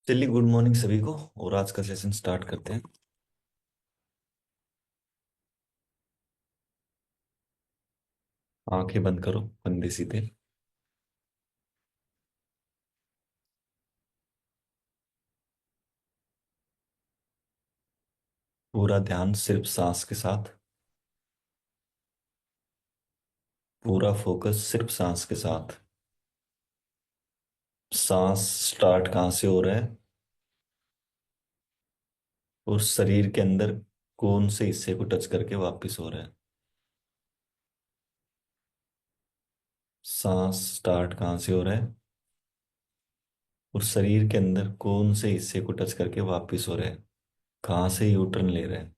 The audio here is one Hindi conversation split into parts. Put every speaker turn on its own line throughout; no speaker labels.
चलिए, गुड मॉर्निंग सभी को। और आज का सेशन स्टार्ट करते हैं। आंखें बंद करो, कंधे सीधे। पूरा ध्यान सिर्फ सांस के साथ। पूरा फोकस सिर्फ सांस के साथ। सांस स्टार्ट कहाँ से हो रहा है और शरीर के अंदर कौन से हिस्से को टच करके वापस हो रहा है। सांस स्टार्ट कहाँ से हो रहा है और शरीर के अंदर कौन से हिस्से को टच करके वापस हो रहा है। कहाँ से यू टर्न ले रहा है।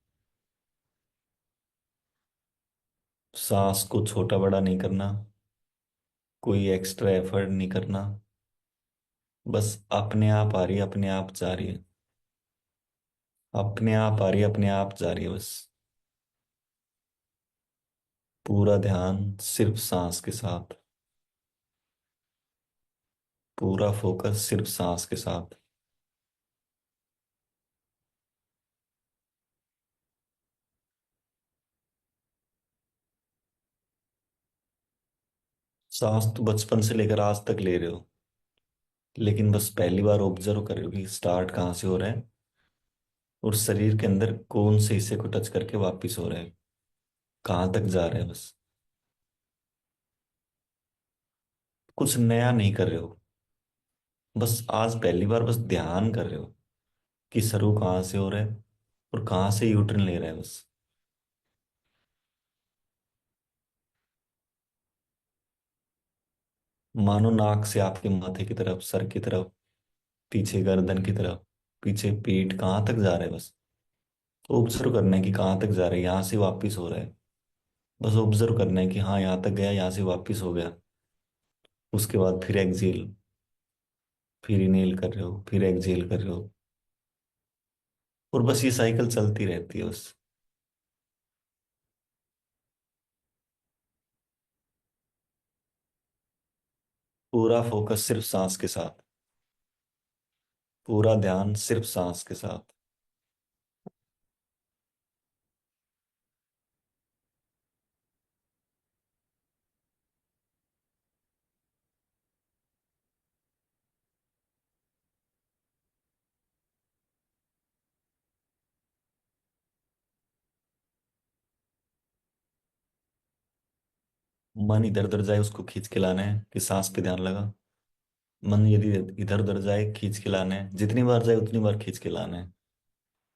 सांस को छोटा बड़ा नहीं करना, कोई एक्स्ट्रा एफर्ट नहीं करना। बस अपने आप आ रही है, अपने आप जा रही है। अपने आप आ रही है, अपने आप जा रही है बस। पूरा ध्यान सिर्फ सांस के साथ। पूरा फोकस सिर्फ सांस के साथ। सांस तो बचपन से लेकर आज तक ले रहे हो, लेकिन बस पहली बार ऑब्जर्व कर रहे हो कि स्टार्ट कहाँ से हो रहा है और शरीर के अंदर कौन से हिस्से को टच करके वापिस हो रहा है। कहाँ तक जा रहा है बस। कुछ नया नहीं कर रहे हो, बस आज पहली बार बस ध्यान कर रहे हो कि शुरू कहाँ से हो रहा है और कहाँ से यूटर्न ले रहा है बस। मानो नाक से आपके माथे की तरफ, सर की तरफ, पीछे गर्दन की तरफ, पीछे पीठ, कहाँ तक जा रहा है बस। ऑब्जर्व करना है कि कहाँ तक जा रहा है, यहाँ से वापिस हो रहा है। बस ऑब्जर्व करना है कि हाँ यहाँ तक गया, यहाँ से वापिस हो गया। उसके बाद फिर एक्सेल, फिर इनहेल कर रहे हो, फिर एक्सेल कर रहे हो। और बस ये साइकिल चलती रहती है बस। पूरा फोकस सिर्फ सांस के साथ। पूरा ध्यान सिर्फ सांस के साथ। मन इधर उधर जाए उसको खींच के लाना है कि सांस पे ध्यान लगा। मन यदि इधर उधर जाए, खींच के लाना है, जितनी बार जाए उतनी बार खींच के लाना है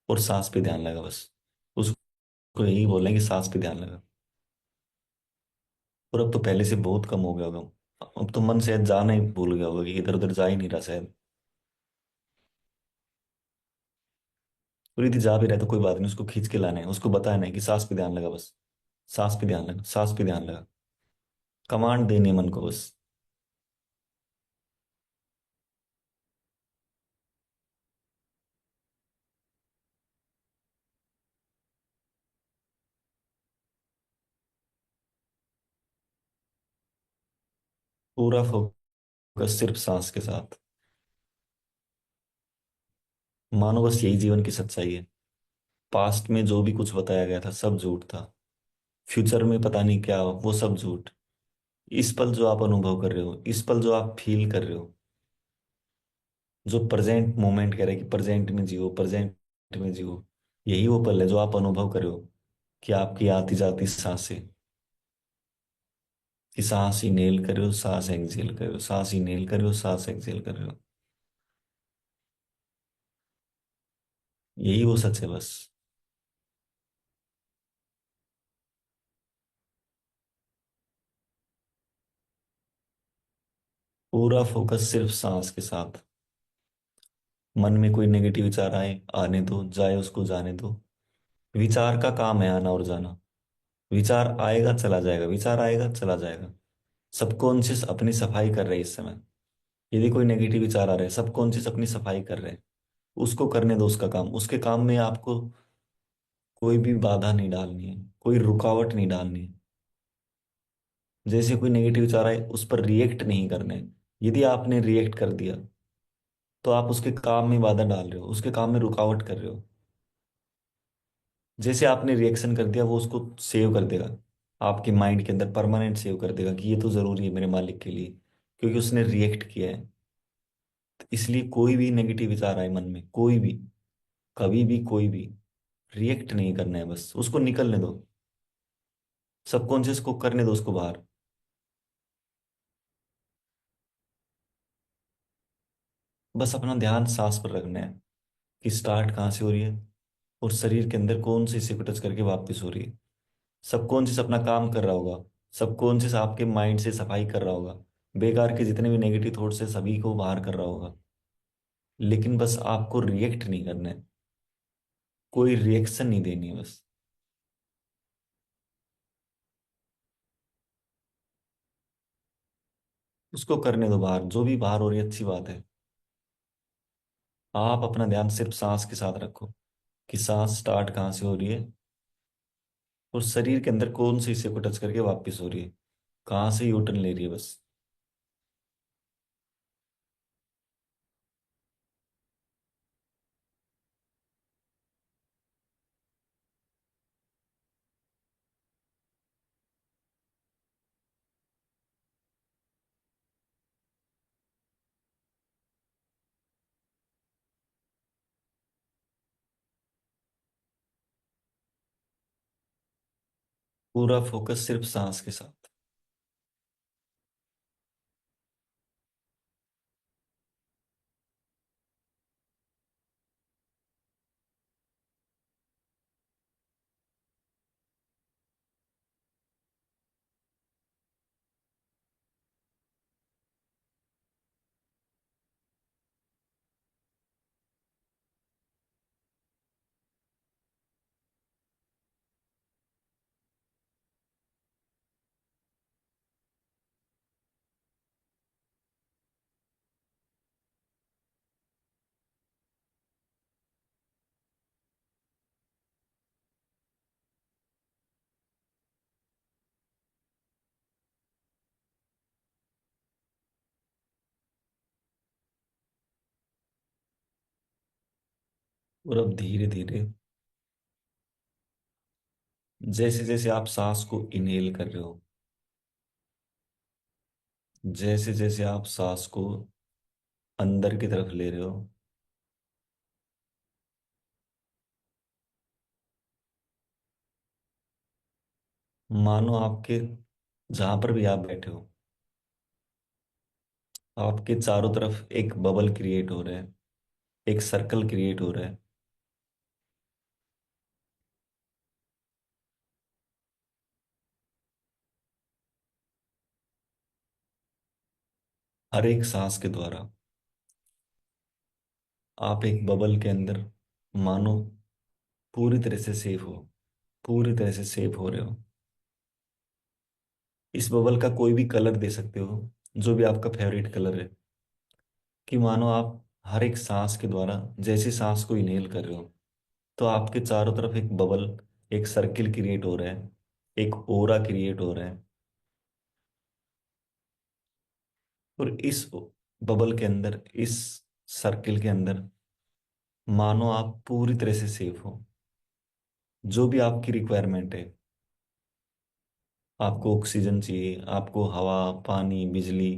और सांस पे ध्यान लगा बस। उसको यही बोलना है कि सांस पे ध्यान लगा। और अब तो पहले से बहुत कम हो गया होगा। अब तो मन शायद जाना ही भूल गया होगा कि इधर उधर जा ही नहीं रहा शायद। और यदि जा भी रहा है तो कोई बात नहीं, उसको खींच के लाना है, उसको बताना है कि सांस पे ध्यान लगा बस। सांस पे ध्यान लगा, सांस पे ध्यान लगा। कमांड देनी है मन को बस। पूरा फोकस सिर्फ सांस के साथ। मानो बस यही जीवन की सच्चाई है। पास्ट में जो भी कुछ बताया गया था सब झूठ था। फ्यूचर में पता नहीं क्या हो, वो सब झूठ। इस पल जो आप अनुभव कर रहे हो, इस पल जो आप फील कर रहे हो, जो प्रेजेंट मोमेंट कह रहे हैं कि प्रेजेंट में जियो, प्रेजेंट में जियो, यही वो पल है जो आप अनुभव कर रहे हो। कि आपकी आती जाती सांसें, कि सांस इनहेल कर रहे हो, सांस एक्सहेल कर रहे हो, सांस इनहेल कर रहे हो, सांस एक्सहेल कर रहे हो। यही वो सच है बस। पूरा फोकस सिर्फ सांस के साथ। मन में कोई नेगेटिव विचार आए, आने दो, जाए उसको जाने दो। विचार का काम है आना और जाना। विचार आएगा चला जाएगा, विचार आएगा चला जाएगा। सबकॉन्शियस अपनी सफाई कर रहे हैं इस समय। यदि कोई नेगेटिव विचार आ रहे हैं, सबकॉन्शियस अपनी सफाई कर रहे हैं। उसको करने दो उसका काम। उसके काम में आपको कोई भी बाधा नहीं डालनी है, कोई रुकावट नहीं डालनी है। जैसे कोई नेगेटिव विचार आए उस पर रिएक्ट नहीं करना है। यदि आपने रिएक्ट कर दिया तो आप उसके काम में बाधा डाल रहे हो, उसके काम में रुकावट कर रहे हो। जैसे आपने रिएक्शन कर दिया, वो उसको सेव कर देगा, आपके माइंड के अंदर परमानेंट सेव कर देगा कि ये तो जरूरी है मेरे मालिक के लिए, क्योंकि उसने रिएक्ट किया है। तो इसलिए कोई भी नेगेटिव विचार आए मन में, कोई भी, कभी भी, कोई भी, रिएक्ट नहीं करना है, बस उसको निकलने दो। सबकॉन्शियस को करने दो उसको बाहर। बस अपना ध्यान सांस पर रखना है कि स्टार्ट कहाँ से हो रही है और शरीर के अंदर कौन सी हिस्से को टच करके वापस हो रही है। सबकॉन्शियस अपना काम कर रहा होगा, सबकॉन्शियस आपके माइंड से सफाई कर रहा होगा, बेकार के जितने भी नेगेटिव थॉट्स है सभी को बाहर कर रहा होगा। लेकिन बस आपको रिएक्ट नहीं करना है, कोई रिएक्शन नहीं देनी है बस। उसको करने दो बाहर, जो भी बाहर हो रही है अच्छी बात है। आप अपना ध्यान सिर्फ सांस के साथ रखो कि सांस स्टार्ट कहाँ से हो रही है और शरीर के अंदर कौन से हिस्से को टच करके वापस हो रही है, कहाँ से यूटर्न ले रही है बस। पूरा फोकस सिर्फ सांस के साथ। और अब धीरे धीरे, जैसे जैसे आप सांस को इनहेल कर रहे हो, जैसे जैसे आप सांस को अंदर की तरफ ले रहे हो, मानो आपके, जहां पर भी आप बैठे हो, आपके चारों तरफ एक बबल क्रिएट हो रहा है, एक सर्कल क्रिएट हो रहा है। हर एक सांस के द्वारा आप एक बबल के अंदर, मानो पूरी तरह से सेफ हो, पूरी तरह से सेफ हो रहे हो। इस बबल का कोई भी कलर दे सकते हो, जो भी आपका फेवरेट कलर है, कि मानो आप हर एक सांस के द्वारा जैसे सांस को इनहेल कर रहे हो, तो आपके चारों तरफ एक बबल, एक सर्किल क्रिएट हो रहा है, एक ओरा क्रिएट हो रहा है। और इस बबल के अंदर, इस सर्किल के अंदर, मानो आप पूरी तरह से सेफ हो। जो भी आपकी रिक्वायरमेंट है, आपको ऑक्सीजन चाहिए, आपको हवा, पानी, बिजली,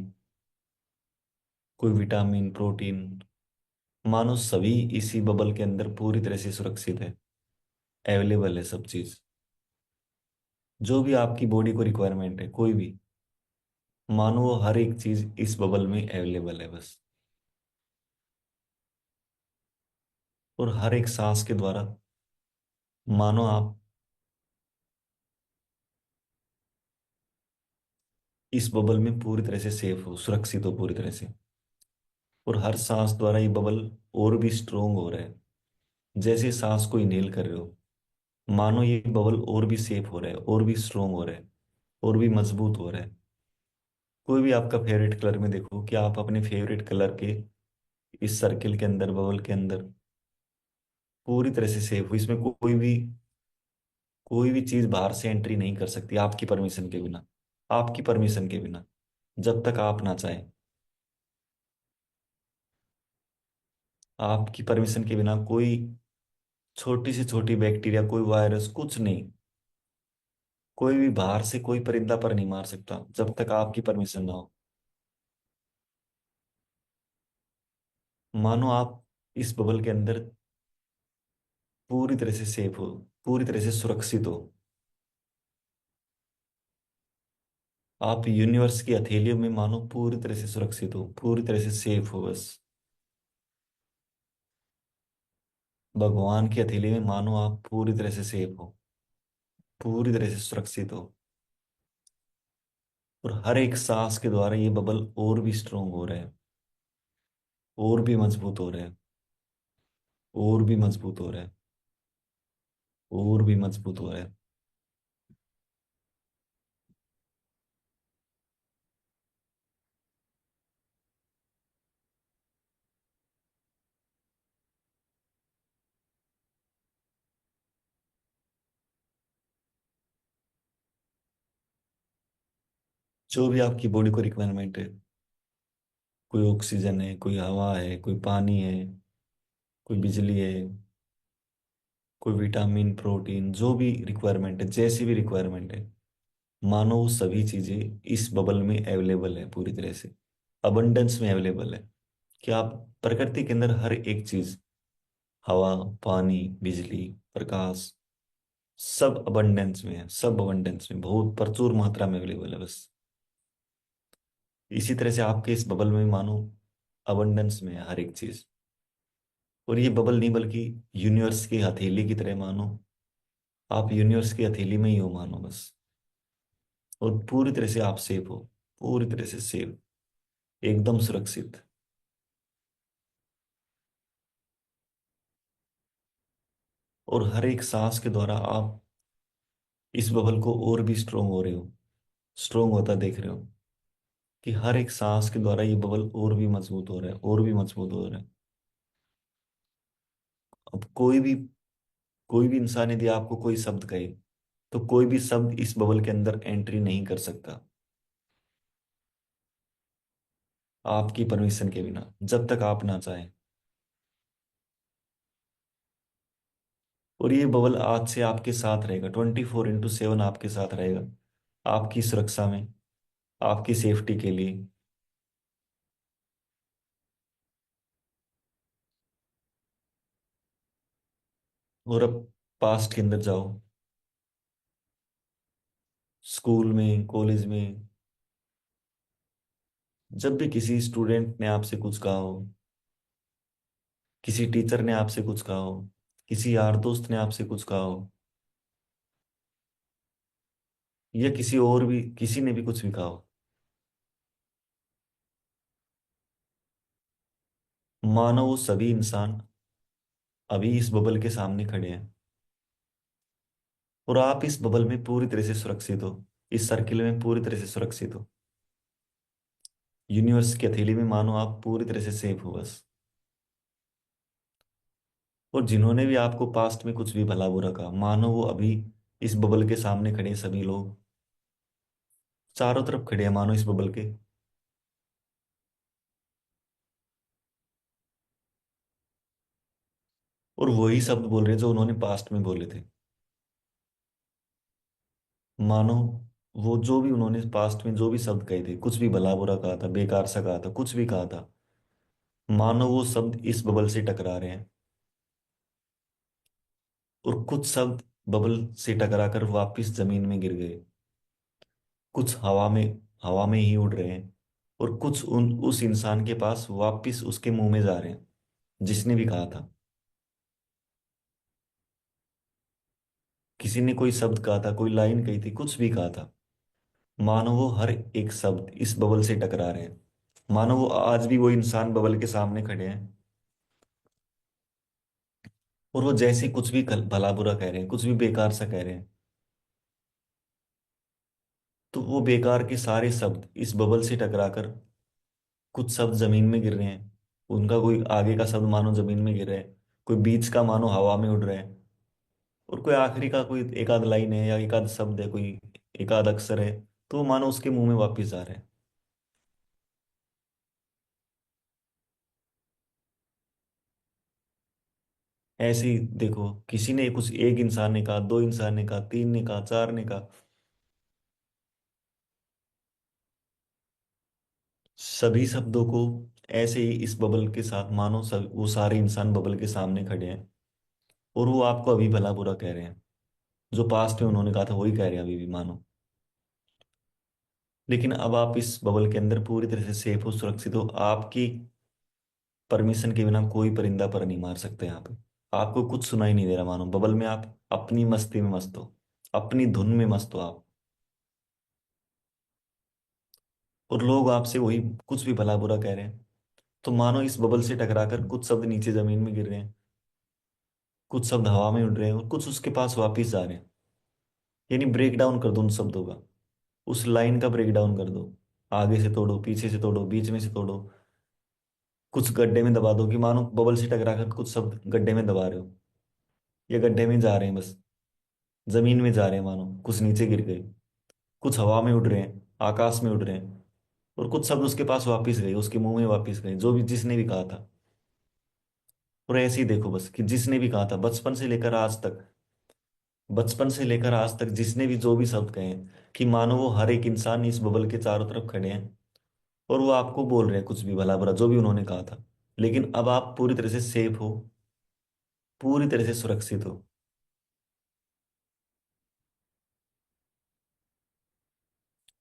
कोई विटामिन, प्रोटीन, मानो सभी इसी बबल के अंदर पूरी तरह से सुरक्षित है, अवेलेबल है सब चीज। जो भी आपकी बॉडी को रिक्वायरमेंट है, कोई भी, मानो वो हर एक चीज इस बबल में अवेलेबल है बस। और हर एक सांस के द्वारा मानो आप इस बबल में पूरी तरह से सेफ हो, सुरक्षित हो पूरी तरह से। और हर सांस द्वारा ये बबल और भी स्ट्रोंग हो रहा है। जैसे सांस को इनहेल कर रहे हो, मानो ये बबल और भी सेफ हो रहा है, और भी स्ट्रोंग हो रहा है, और भी मजबूत हो रहा है। कोई भी आपका फेवरेट कलर में देखो कि आप अपने फेवरेट कलर के इस सर्किल के अंदर, बबल के अंदर पूरी तरह से सेफ हो। इसमें कोई भी चीज बाहर से एंट्री नहीं कर सकती आपकी परमिशन के बिना, आपकी परमिशन के बिना, जब तक आप ना चाहें। आपकी परमिशन के बिना कोई छोटी से छोटी बैक्टीरिया, कोई वायरस, कुछ नहीं, कोई भी बाहर से कोई परिंदा पर नहीं मार सकता जब तक आपकी परमिशन ना हो। मानो आप इस बबल के अंदर पूरी तरह से सेफ हो, पूरी तरह से सुरक्षित हो। आप यूनिवर्स की हथेलियों में मानो पूरी तरह से सुरक्षित हो, पूरी तरह से सेफ हो बस। भगवान की हथेली में मानो आप पूरी तरह से सेफ हो, पूरी तरह से सुरक्षित हो। और हर एक सांस के द्वारा ये बबल और भी स्ट्रोंग हो रहे हैं, और भी मजबूत हो रहे हैं, और भी मजबूत हो रहे हैं, और भी मजबूत हो रहे हैं। जो भी आपकी बॉडी को रिक्वायरमेंट है, कोई ऑक्सीजन है, कोई हवा है, कोई पानी है, कोई बिजली है, कोई विटामिन, प्रोटीन, जो भी रिक्वायरमेंट है, जैसी भी रिक्वायरमेंट है, मानो वो सभी चीजें इस बबल में अवेलेबल है, पूरी तरह से अबंडेंस में अवेलेबल है। कि आप प्रकृति के अंदर हर एक चीज, हवा, पानी, बिजली, प्रकाश, सब अबंडेंस में है, सब अबंडेंस में बहुत प्रचुर मात्रा में अवेलेबल है बस। इसी तरह से आपके इस बबल में मानो अबंडेंस में है हर एक चीज। और ये बबल नहीं बल्कि यूनिवर्स की हथेली की तरह मानो, आप यूनिवर्स की हथेली में ही हो मानो बस। और पूरी तरह से आप सेफ हो, पूरी तरह से सेफ, एकदम सुरक्षित। और हर एक सांस के द्वारा आप इस बबल को और भी स्ट्रोंग हो रहे हो, स्ट्रोंग होता देख रहे हो। कि हर एक सांस के द्वारा ये बबल और भी मजबूत हो रहा है, और भी मजबूत हो रहा है। अब कोई भी इंसान यदि आपको कोई शब्द कहे, तो कोई भी शब्द इस बबल के अंदर एंट्री नहीं कर सकता आपकी परमिशन के बिना, जब तक आप ना चाहें। और ये बबल आज से आपके साथ रहेगा, 24/7 आपके साथ रहेगा, आपकी सुरक्षा में, आपकी सेफ्टी के लिए। और अब पास्ट के अंदर जाओ, स्कूल में, कॉलेज में, जब भी किसी स्टूडेंट ने आपसे कुछ कहा हो, किसी टीचर ने आपसे कुछ कहा हो, किसी यार दोस्त ने आपसे कुछ कहा हो, या किसी और भी किसी ने भी कुछ भी कहा हो, मानो वो सभी इंसान अभी इस बबल के सामने खड़े हैं। और आप इस बबल में पूरी तरह से सुरक्षित हो, इस सर्किल में पूरी तरह से सुरक्षित हो। यूनिवर्स की हथेली में मानो आप पूरी तरह से सेफ हो बस। और जिन्होंने भी आपको पास्ट में कुछ भी भला बुरा कहा, मानो वो अभी इस बबल के सामने खड़े हैं, सभी लोग चारों तरफ खड़े हैं मानो इस बबल के। और वही शब्द बोल रहे हैं जो उन्होंने पास्ट में बोले थे। मानो वो जो भी उन्होंने पास्ट में जो भी शब्द कहे थे, कुछ भी भला बुरा कहा था, बेकार सा कहा था, कुछ भी कहा था, मानो वो शब्द इस बबल से टकरा रहे हैं। और कुछ शब्द बबल से टकराकर वापस जमीन में गिर गए, कुछ हवा में ही उड़ रहे हैं। और कुछ उस इंसान के पास वापस उसके मुंह में जा रहे हैं, जिसने भी कहा था। किसी ने कोई शब्द कहा था, कोई लाइन कही थी, कुछ भी कहा था, मानो वो हर एक शब्द इस बबल से टकरा रहे हैं। मानो वो आज भी वो इंसान बबल के सामने खड़े हैं। और वो जैसे कुछ भी भला बुरा कह रहे हैं, कुछ भी बेकार सा कह रहे हैं, तो वो बेकार के सारे शब्द इस बबल से टकराकर कुछ शब्द जमीन में गिर रहे हैं। उनका कोई आगे का शब्द मानो जमीन में गिर रहा है, कोई बीच का मानो हवा में उड़ रहा है, और कोई आखिरी का कोई एक आध लाइन है या एक आध शब्द है, कोई एक आध अक्षर है, तो वो मानो उसके मुंह में वापिस जा रहा है। ऐसे ही देखो, किसी ने कुछ, एक इंसान ने कहा, दो इंसान ने कहा, तीन ने कहा, चार ने कहा, सभी शब्दों को ऐसे ही इस बबल के साथ मानो, सब वो सारे इंसान बबल के सामने खड़े हैं और वो आपको अभी भला बुरा कह रहे हैं। जो पास्ट में उन्होंने कहा था वही कह रहे हैं अभी भी, मानो। लेकिन अब आप इस बबल के अंदर पूरी तरह से सेफ हो, सुरक्षित हो। आपकी परमिशन के बिना कोई परिंदा पर नहीं मार सकते यहाँ पे। आपको कुछ सुनाई नहीं दे रहा, मानो बबल में आप अपनी मस्ती में मस्त हो, अपनी धुन में मस्त हो आप। और लोग आपसे वही कुछ भी भला बुरा कह रहे हैं। तो मानो इस बबल से टकराकर कुछ शब्द नीचे जमीन में गिर रहे हैं, कुछ शब्द हवा में उड़ रहे हैं और कुछ उसके पास वापिस जा रहे हैं। यानी ब्रेक डाउन कर दो उन शब्दों का, उस लाइन का ब्रेक डाउन कर दो। आगे से तोड़ो, पीछे से तोड़ो, बीच में से तोड़ो, कुछ गड्ढे में दबा दो, कि मानो बबल से टकराकर कुछ शब्द गड्ढे में दबा रहे हो, या गड्ढे में जा रहे हैं बस, जमीन में जा रहे हैं, मानो कुछ नीचे गिर गए, कुछ हवा में उड़ रहे हैं, आकाश में उड़ रहे हैं। और कुछ शब्द उसके पास वापिस गए, उसके मुंह में वापिस गए, जो भी जिसने भी कहा था। और ऐसे ही देखो बस, कि जिसने भी कहा था बचपन से लेकर आज तक, बचपन से लेकर आज तक जिसने भी जो भी शब्द कहे हैं, कि मानो वो हर एक इंसान इस बबल के चारों तरफ खड़े हैं और वो आपको बोल रहे हैं कुछ भी भला बुरा जो भी उन्होंने कहा था। लेकिन अब आप पूरी तरह से सेफ हो, पूरी तरह से सुरक्षित हो।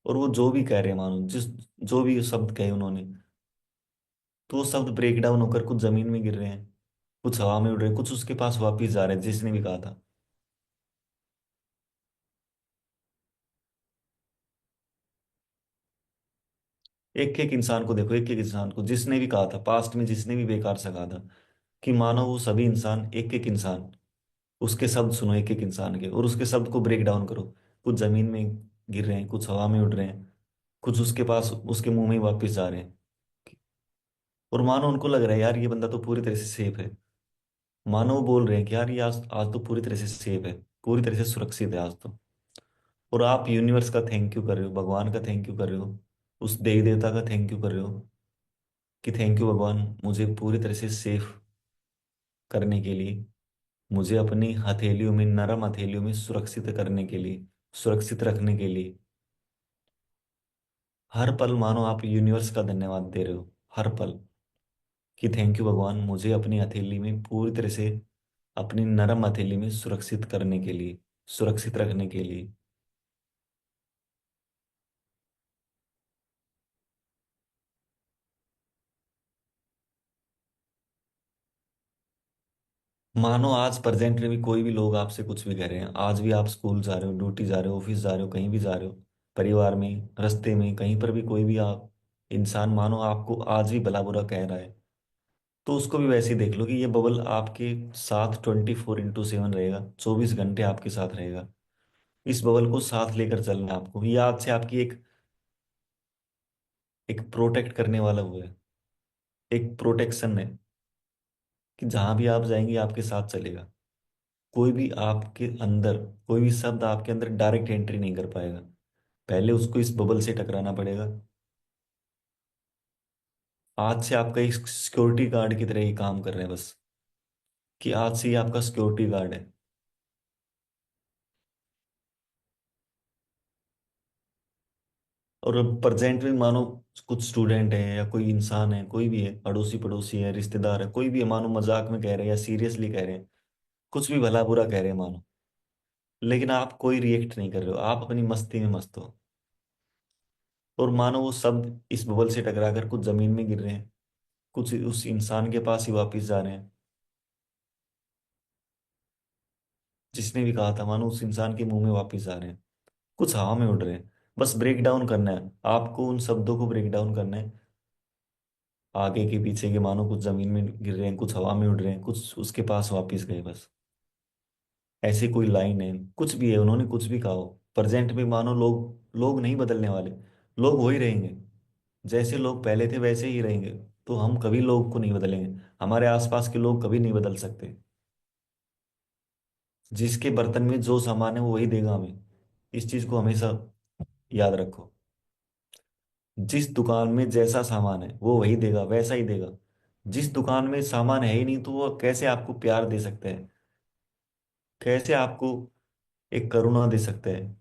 और वो जो भी कह रहे हैं, मानो जिस, जो भी शब्द कहे उन्होंने, तो वो शब्द ब्रेक डाउन होकर कुछ जमीन में गिर रहे हैं, कुछ हवा में उड़ रहे हैं, कुछ उसके पास वापिस जा रहे हैं जिसने भी कहा था। एक एक इंसान को देखो, एक एक इंसान को, जिसने भी कहा था पास्ट में, जिसने भी बेकार सा कहा था, कि मानो वो सभी इंसान, एक एक इंसान, उसके शब्द सुनो एक एक इंसान के, और उसके शब्द को ब्रेक डाउन करो। कुछ जमीन में गिर रहे हैं, कुछ हवा में उड़ रहे हैं, कुछ उसके पास, उसके मुंह में ही वापस जा रहे हैं। और मानो उनको लग रहा है यार ये बंदा तो पूरी तरह से सेफ है। मानो वो बोल रहे हैं कि यार ये आज आज तो पूरी तरह से सेफ है, पूरी तरह से सुरक्षित है आज तो। और आप यूनिवर्स का थैंक यू कर रहे हो, भगवान का थैंक यू कर रहे हो, उस देवी देवता का थैंक यू कर रहे हो, कि थैंक यू भगवान, मुझे पूरी तरह से सेफ करने के लिए, मुझे अपनी हथेलियों में, नरम हथेलियों में सुरक्षित करने के लिए, सुरक्षित रखने के लिए। हर पल मानो आप यूनिवर्स का धन्यवाद दे रहे हो, हर पल, कि थैंक यू भगवान, मुझे अपनी हथेली में पूरी तरह से, अपनी नरम हथेली में सुरक्षित करने के लिए, सुरक्षित रखने के लिए। मानो आज प्रेजेंट में भी कोई भी लोग आपसे कुछ भी कह रहे हैं, आज भी आप स्कूल जा रहे हो, ड्यूटी जा रहे हो, ऑफिस जा रहे हो, कहीं भी जा रहे हो, परिवार में, रास्ते में, कहीं पर भी कोई भी आप इंसान मानो आपको आज भी भला बुरा कह रहा है, तो उसको भी वैसे ही देख लो कि ये बबल आपके साथ 24/7 रहेगा, 24 घंटे आपके साथ रहेगा। इस बबल को साथ लेकर चलना है आपको। ये आज से आपकी एक प्रोटेक्ट करने वाला हुआ है, एक प्रोटेक्शन है, कि जहां भी आप जाएंगे आपके साथ चलेगा। कोई भी आपके अंदर, कोई भी शब्द आपके अंदर डायरेक्ट एंट्री नहीं कर पाएगा। पहले उसको इस बबल से टकराना पड़ेगा। आज से आपका एक सिक्योरिटी गार्ड की तरह ही काम कर रहे हैं बस, कि आज से ही आपका सिक्योरिटी गार्ड है। और प्रेजेंट में मानो कुछ स्टूडेंट है या कोई इंसान है, कोई भी है, अड़ोसी पड़ोसी है, रिश्तेदार है, कोई भी है, मानो मजाक में कह रहे हैं या सीरियसली कह रहे हैं, कुछ भी भला बुरा कह रहे हैं मानो, लेकिन आप कोई रिएक्ट नहीं कर रहे हो, आप अपनी मस्ती में मस्त हो। और मानो वो शब्द इस बबल से टकराकर कुछ जमीन में गिर रहे हैं, कुछ उस इंसान के पास ही वापिस जा रहे हैं जिसने भी कहा था, मानो उस इंसान के मुंह में वापिस जा रहे हैं, कुछ हवा में उड़ रहे हैं। बस ब्रेक डाउन करना है आपको, उन शब्दों को ब्रेक डाउन करना है। आगे के पीछे के मानो कुछ जमीन में गिर रहे हैं, कुछ हवा में उड़ रहे हैं, कुछ उसके पास वापिस गए बस। ऐसी कोई लाइन है, कुछ भी है, उन्होंने कुछ भी कहा हो, प्रेजेंट में मानो लोग लोग नहीं बदलने वाले, लोग वही रहेंगे। जैसे लोग पहले थे वैसे ही रहेंगे। तो हम कभी लोग को नहीं बदलेंगे, हमारे आसपास के लोग कभी नहीं बदल सकते। जिसके बर्तन में जो सामान है वो वही देगा हमें, इस चीज को हमेशा याद रखो। जिस दुकान में जैसा सामान है वो वही देगा, वैसा ही देगा। जिस दुकान में सामान है ही नहीं तो वो कैसे आपको प्यार दे सकता है, कैसे आपको एक करुणा दे सकता है।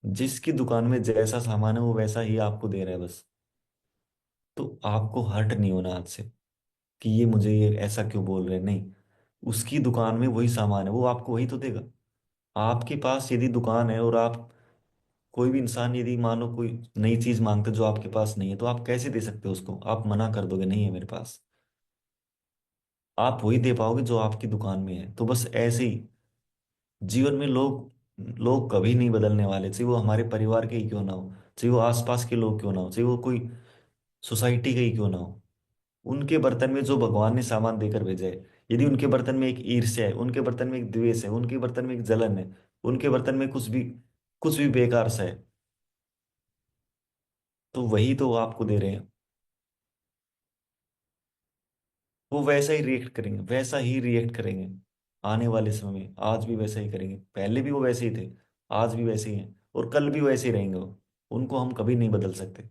जिसकी दुकान में जैसा सामान है वो वैसा ही आपको दे रहा है बस। तो आपको हर्ट नहीं होना आज से कि ये मुझे ये ऐसा क्यों बोल रहे हैं, नहीं। उसकी दुकान में वही सामान है, वो आपको वही तो देगा। आपके पास यदि दुकान है और आप, कोई भी इंसान यदि मानो कोई नई चीज मांगते जो आपके पास नहीं है, तो आप कैसे दे सकते हो उसको? आप मना कर दोगे नहीं है मेरे पास। आप वही दे पाओगे जो आपकी दुकान में है। तो बस ऐसे ही जीवन में लोग लोग कभी नहीं बदलने वाले, चाहे वो हमारे परिवार के ही क्यों ना हो, चाहे वो आसपास के लोग क्यों ना हो, चाहे वो कोई सोसाइटी के ही क्यों ना हो। उनके बर्तन में जो भगवान ने सामान देकर भेजा है, यदि उनके बर्तन में एक ईर्ष्या है, उनके बर्तन में एक द्वेष है, उनके बर्तन में एक जलन है, उनके बर्तन में कुछ भी बेकार सा है, तो वही तो वो आपको दे रहे हैं। वो वैसा ही रिएक्ट करेंगे, वैसा ही रिएक्ट करेंगे। आने वाले समय में आज भी वैसा ही करेंगे, पहले भी वो वैसे ही थे, आज भी वैसे ही हैं, और कल भी वैसे ही रहेंगे वो। उनको हम कभी नहीं बदल सकते।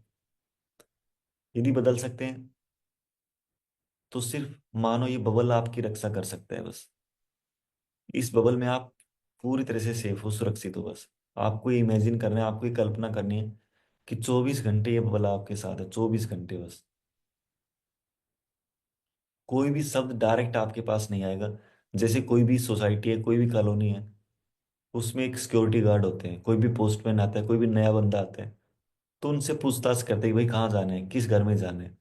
यदि बदल सकते हैं तो सिर्फ मानो ये बबल आपकी रक्षा कर सकता है बस। इस बबल में आप पूरी तरह से सेफ हो, सुरक्षित हो बस। आपको ये इमेजिन करना है, आपको ये कल्पना करनी है कि 24 घंटे ये बबल आपके साथ है, 24 घंटे बस। कोई भी शब्द डायरेक्ट आपके पास नहीं आएगा। जैसे कोई भी सोसाइटी है, कोई भी कॉलोनी है, उसमें एक सिक्योरिटी गार्ड होते हैं, कोई भी पोस्टमैन आता है, कोई भी नया बंदा आता है, तो उनसे पूछताछ करते हैं कि भाई कहाँ जाना है, किस घर में जाना है।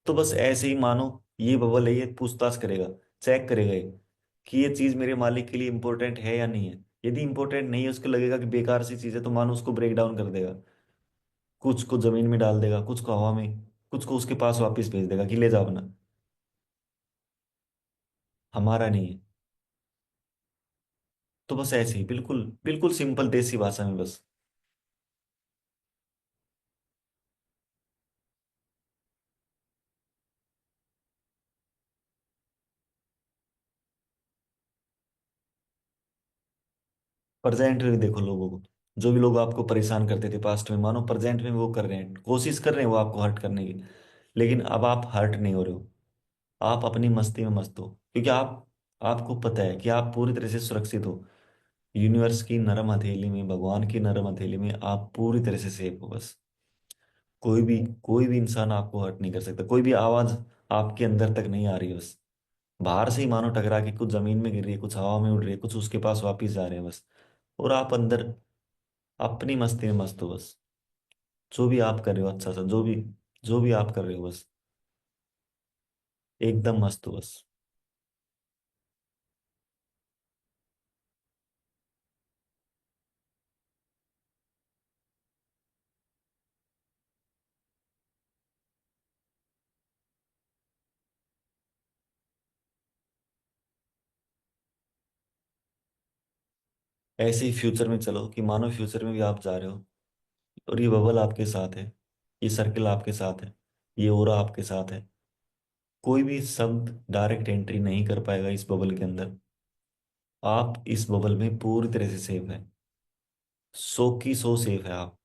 तो बस ऐसे ही मानो ये बबल है, ये पूछताछ करेगा, चेक करेगा ये कि ये चीज मेरे मालिक के लिए इंपॉर्टेंट है या नहीं है। यदि इंपॉर्टेंट नहीं है, उसको लगेगा कि बेकार सी चीज है, तो मानो उसको ब्रेक डाउन कर देगा। कुछ को जमीन में डाल देगा, कुछ को हवा में, कुछ को उसके पास वापस भेज देगा कि ले जाओ अपना, हमारा नहीं है। तो बस ऐसे ही बिल्कुल बिल्कुल सिंपल देसी भाषा में बस। प्रेजेंट में भी देखो लोगों को, जो भी लोग आपको परेशान करते थे पास्ट में, मानो प्रेजेंट में वो कर रहे हैं, कोशिश कर रहे हैं वो आपको हर्ट करने की। लेकिन अब आप हर्ट नहीं हो रहे हो, आप अपनी मस्ती में मस्त हो, क्योंकि आपको पता है कि आप पूरी तरह से सुरक्षित हो। यूनिवर्स की नरम हथेली में, भगवान की नरम हथेली में आप पूरी तरह से सेफ हो बस। कोई भी इंसान आपको हर्ट नहीं कर सकता, कोई भी आवाज आपके अंदर तक नहीं आ रही है बस। बाहर से ही मानो टकरा के कुछ जमीन में गिर रही है, कुछ हवा में उड़ रही है, कुछ उसके पास वापिस जा रहे हैं बस। और आप अंदर अपनी मस्ती में मस्त हो बस। जो भी आप कर रहे हो अच्छा सा, जो भी आप कर रहे हो बस, एकदम मस्त हो बस। ऐसे ही फ्यूचर में चलो कि मानो फ्यूचर में भी आप जा रहे हो, और ये बबल आपके साथ है, ये सर्किल आपके साथ है, ये ओरा आपके साथ है। कोई भी शब्द डायरेक्ट एंट्री नहीं कर पाएगा इस बबल के अंदर। आप इस बबल में पूरी तरह से सेफ है, 100 की 100 सेफ है आप।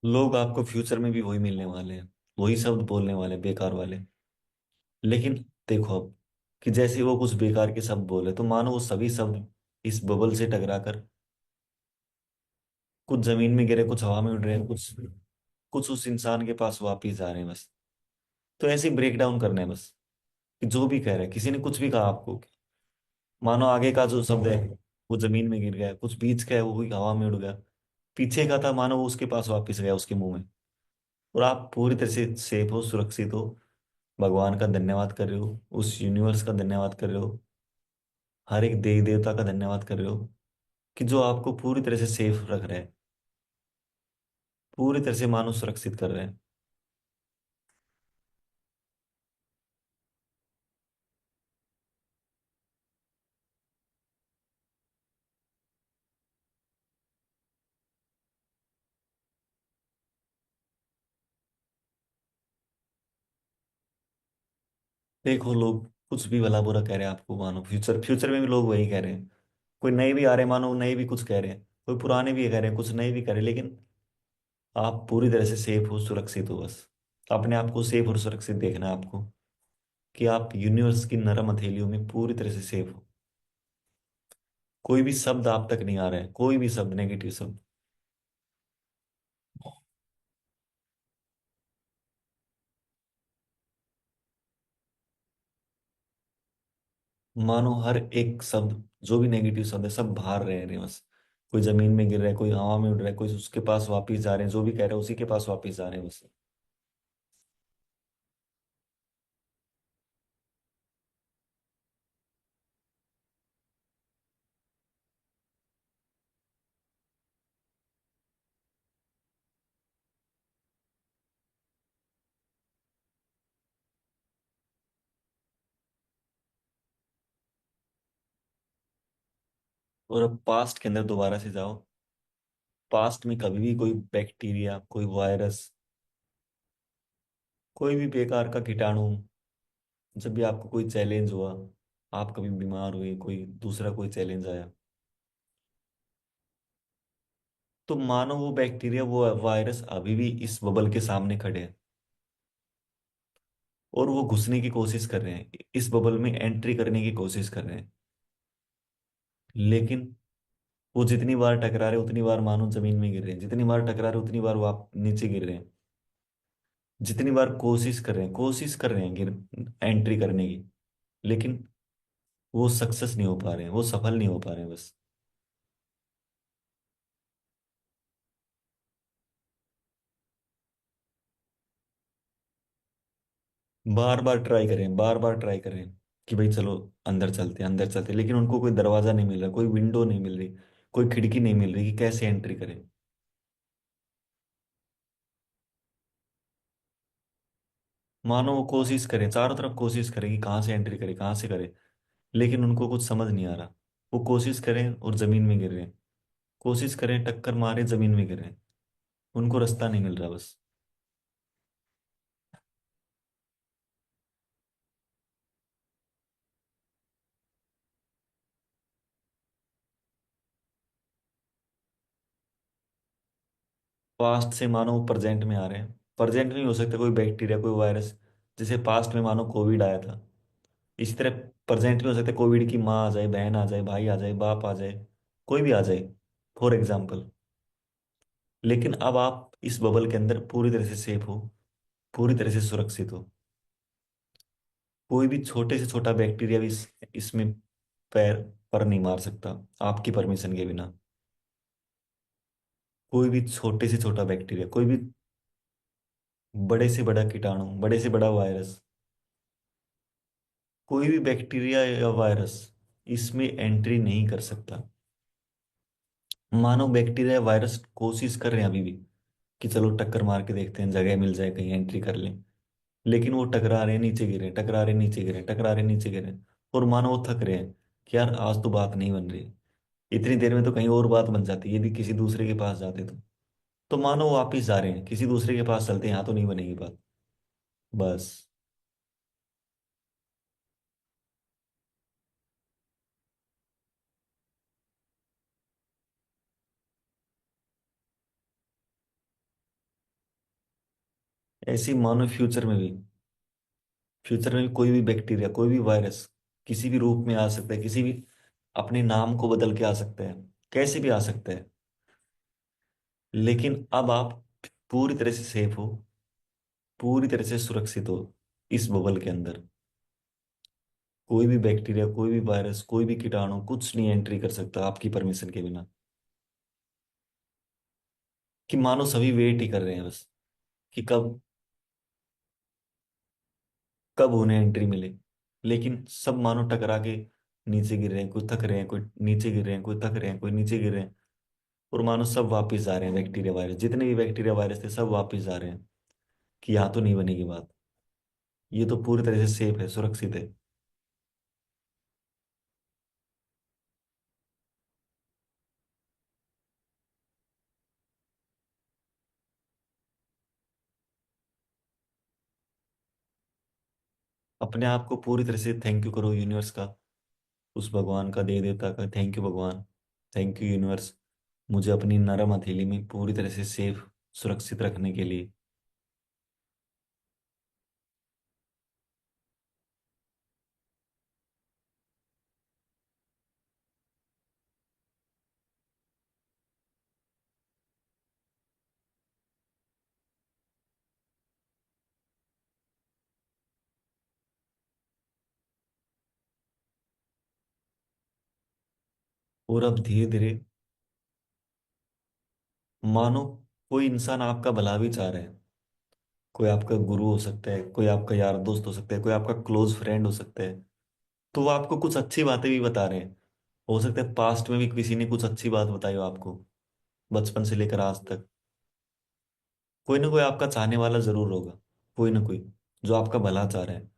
लोग आपको फ्यूचर में भी वही मिलने वाले हैं, वही शब्द बोलने वाले, बेकार वाले। लेकिन देखो अब कि जैसे वो कुछ बेकार के शब्द बोले, तो मानो वो सभी शब्द इस बबल से टकरा कर कुछ जमीन में गिरे, कुछ हवा में उड़ रहे हैं, कुछ कुछ उस इंसान के पास वापिस जा रहे हैं बस। तो ऐसे ही ब्रेक डाउन करना है बस, कि जो भी कह रहे हैं, किसी ने कुछ भी कहा आपको, मानो आगे का जो शब्द है वो जमीन में गिर गया, कुछ बीच का है वो भी हवा में उड़ गया, पीछे का था मानो वो उसके पास वापिस गया उसके मुंह में। और आप पूरी तरह से सेफ हो, सुरक्षित हो। भगवान का धन्यवाद कर रहे हो, उस यूनिवर्स का धन्यवाद कर रहे हो, हर एक देवी देवता का धन्यवाद कर रहे हो कि जो आपको पूरी तरह से सेफ रख रहे हैं, पूरी तरह से मानो सुरक्षित कर रहे हैं। देखो, लोग कुछ भी भला बुरा कह रहे हैं आपको, मानो फ्यूचर फ्यूचर में भी लोग वही कह रहे हैं। कोई नए भी आ रहे हैं, मानो नए भी कुछ कह रहे हैं, कोई पुराने भी कह रहे हैं, कुछ नए भी कह रहे हैं, लेकिन आप पूरी तरह से सेफ हो, सुरक्षित हो। बस अपने आप को सेफ और सुरक्षित देखना है आपको, कि आप यूनिवर्स की नरम हथेलियों में पूरी तरह से सेफ हो। कोई भी शब्द आप तक नहीं आ रहा है, कोई भी शब्द, नेगेटिव शब्द। मानो हर एक शब्द, जो भी नेगेटिव शब्द है, सब बाहर रह रहे हैं बस। कोई जमीन में गिर रहा है, कोई हवा में उड़ रहा है, कोई उसके पास वापिस जा रहे हैं, जो भी कह रहे हैं उसी के पास वापिस जा रहे हैं बस। और अब पास्ट के अंदर दोबारा से जाओ। पास्ट में कभी भी कोई बैक्टीरिया, कोई वायरस, कोई भी बेकार का कीटाणु, जब भी आपको कोई चैलेंज हुआ, आप कभी बीमार हुए, कोई दूसरा कोई चैलेंज आया, तो मानो वो बैक्टीरिया, वो वायरस अभी भी इस बबल के सामने खड़े हैं, और वो घुसने की कोशिश कर रहे हैं, इस बबल में एंट्री करने की कोशिश कर रहे हैं। लेकिन वो जितनी बार टकरा रहे, उतनी बार मानो जमीन में गिर रहे हैं, जितनी बार टकरा रहे उतनी बार वो आप नीचे गिर रहे हैं। जितनी बार कोशिश कर रहे हैं, कोशिश कर रहे हैं गिर एंट्री करने की, लेकिन वो सक्सेस नहीं हो पा रहे हैं, वो सफल नहीं हो पा रहे हैं बस। बार बार ट्राई करें, बार बार ट्राई करें, कि भाई चलो अंदर चलते हैं, अंदर चलते हैं, लेकिन उनको कोई दरवाजा नहीं मिल रहा, कोई विंडो नहीं मिल रही, कोई खिड़की नहीं मिल रही कि कैसे एंट्री करें। मानो वो कोशिश करें, चारों तरफ कोशिश करें कि कहाँ से एंट्री करें, कहाँ से करें, लेकिन उनको कुछ समझ नहीं आ रहा। वो कोशिश करें और जमीन में गिर रहे हैं, कोशिश करें, टक्कर मारे, जमीन में गिर रहे हैं, उनको रास्ता नहीं मिल रहा बस। पास्ट से मानो प्रेजेंट में आ रहे हैं। प्रेजेंट में हो सकता है कोई बैक्टीरिया, कोई वायरस, जैसे पास्ट में मानो कोविड आया था, इसी तरह प्रेजेंट में हो सकता है कोविड की माँ आ जाए, बहन आ जाए, भाई आ जाए, बाप आ जाए, कोई भी आ जाए, फॉर एग्जाम्पल। लेकिन अब आप इस बबल के अंदर पूरी तरह से सेफ हो, पूरी तरह से सुरक्षित हो। कोई भी छोटे से छोटा बैक्टीरिया भी इसमें पैर पर नहीं मार सकता आपकी परमिशन के बिना। कोई भी छोटे से छोटा बैक्टीरिया, कोई भी बड़े से बड़ा कीटाणु, बड़े से बड़ा वायरस, कोई भी बैक्टीरिया या वायरस इसमें एंट्री नहीं कर सकता। मानो बैक्टीरिया या वायरस कोशिश कर रहे हैं अभी भी, कि चलो टक्कर मार के देखते हैं, जगह मिल जाए, कहीं एंट्री कर लें, लेकिन वो टकरा रहे हैं, नीचे गिरे, टकरा रहे हैं, नीचे गिरे, टकरा रहे हैं, नीचे गिरे, और मानो वो थक रहे हैं, कि यार आज तो बात नहीं बन रही, इतनी देर में तो कहीं और बात बन जाती, यदि किसी दूसरे के पास जाते तो मानो वो वापिस जा रहे हैं, किसी दूसरे के पास चलते हैं, यहाँ तो नहीं बनेगी बात। बस ऐसे ही मानो फ्यूचर में भी कोई भी बैक्टीरिया, कोई भी वायरस किसी भी रूप में आ सकता है, किसी भी अपने नाम को बदल के आ सकता है, कैसे भी आ सकता है। लेकिन अब आप पूरी तरह से सेफ हो, पूरी तरह से सुरक्षित हो इस बबल के अंदर। कोई भी बैक्टीरिया, कोई भी वायरस, कोई भी कीटाणु कुछ नहीं एंट्री कर सकता आपकी परमिशन के बिना। कि मानो सभी वेट ही कर रहे हैं बस, कि कब कब उन्हें एंट्री मिले। लेकिन सब मानो टकरा के नीचे गिर रहे हैं, कोई थक रहे हैं, कोई नीचे गिर रहे हैं, कोई थक रहे हैं, कोई नीचे गिर रहे हैं, और मानो सब वापस जा रहे हैं, बैक्टीरिया वायरस, जितने भी बैक्टीरिया वायरस थे सब वापस जा रहे हैं, कि यहाँ तो नहीं बनेगी बात, ये तो पूरी तरह से सेफ है, सुरक्षित है। अपने आप को पूरी तरह से थैंक यू करो यूनिवर्स का, उस भगवान का, देव देवता का। थैंक यू भगवान, थैंक यू यूनिवर्स, मुझे अपनी नरम हथेली में पूरी तरह से सेफ, सुरक्षित रखने के लिए। और अब धीरे धीरे मानो कोई इंसान आपका भला भी चाह रहा है, कोई आपका गुरु हो सकता है, कोई आपका यार दोस्त हो सकता है, कोई आपका क्लोज फ्रेंड हो सकता है, तो वो आपको कुछ अच्छी बातें भी बता रहे हैं। हो सकता है पास्ट में भी किसी ने कुछ अच्छी बात बताई हो आपको, बचपन से लेकर आज तक। कोई ना कोई आपका चाहने वाला जरूर होगा, कोई ना कोई, जो आपका भला चाह रहा है।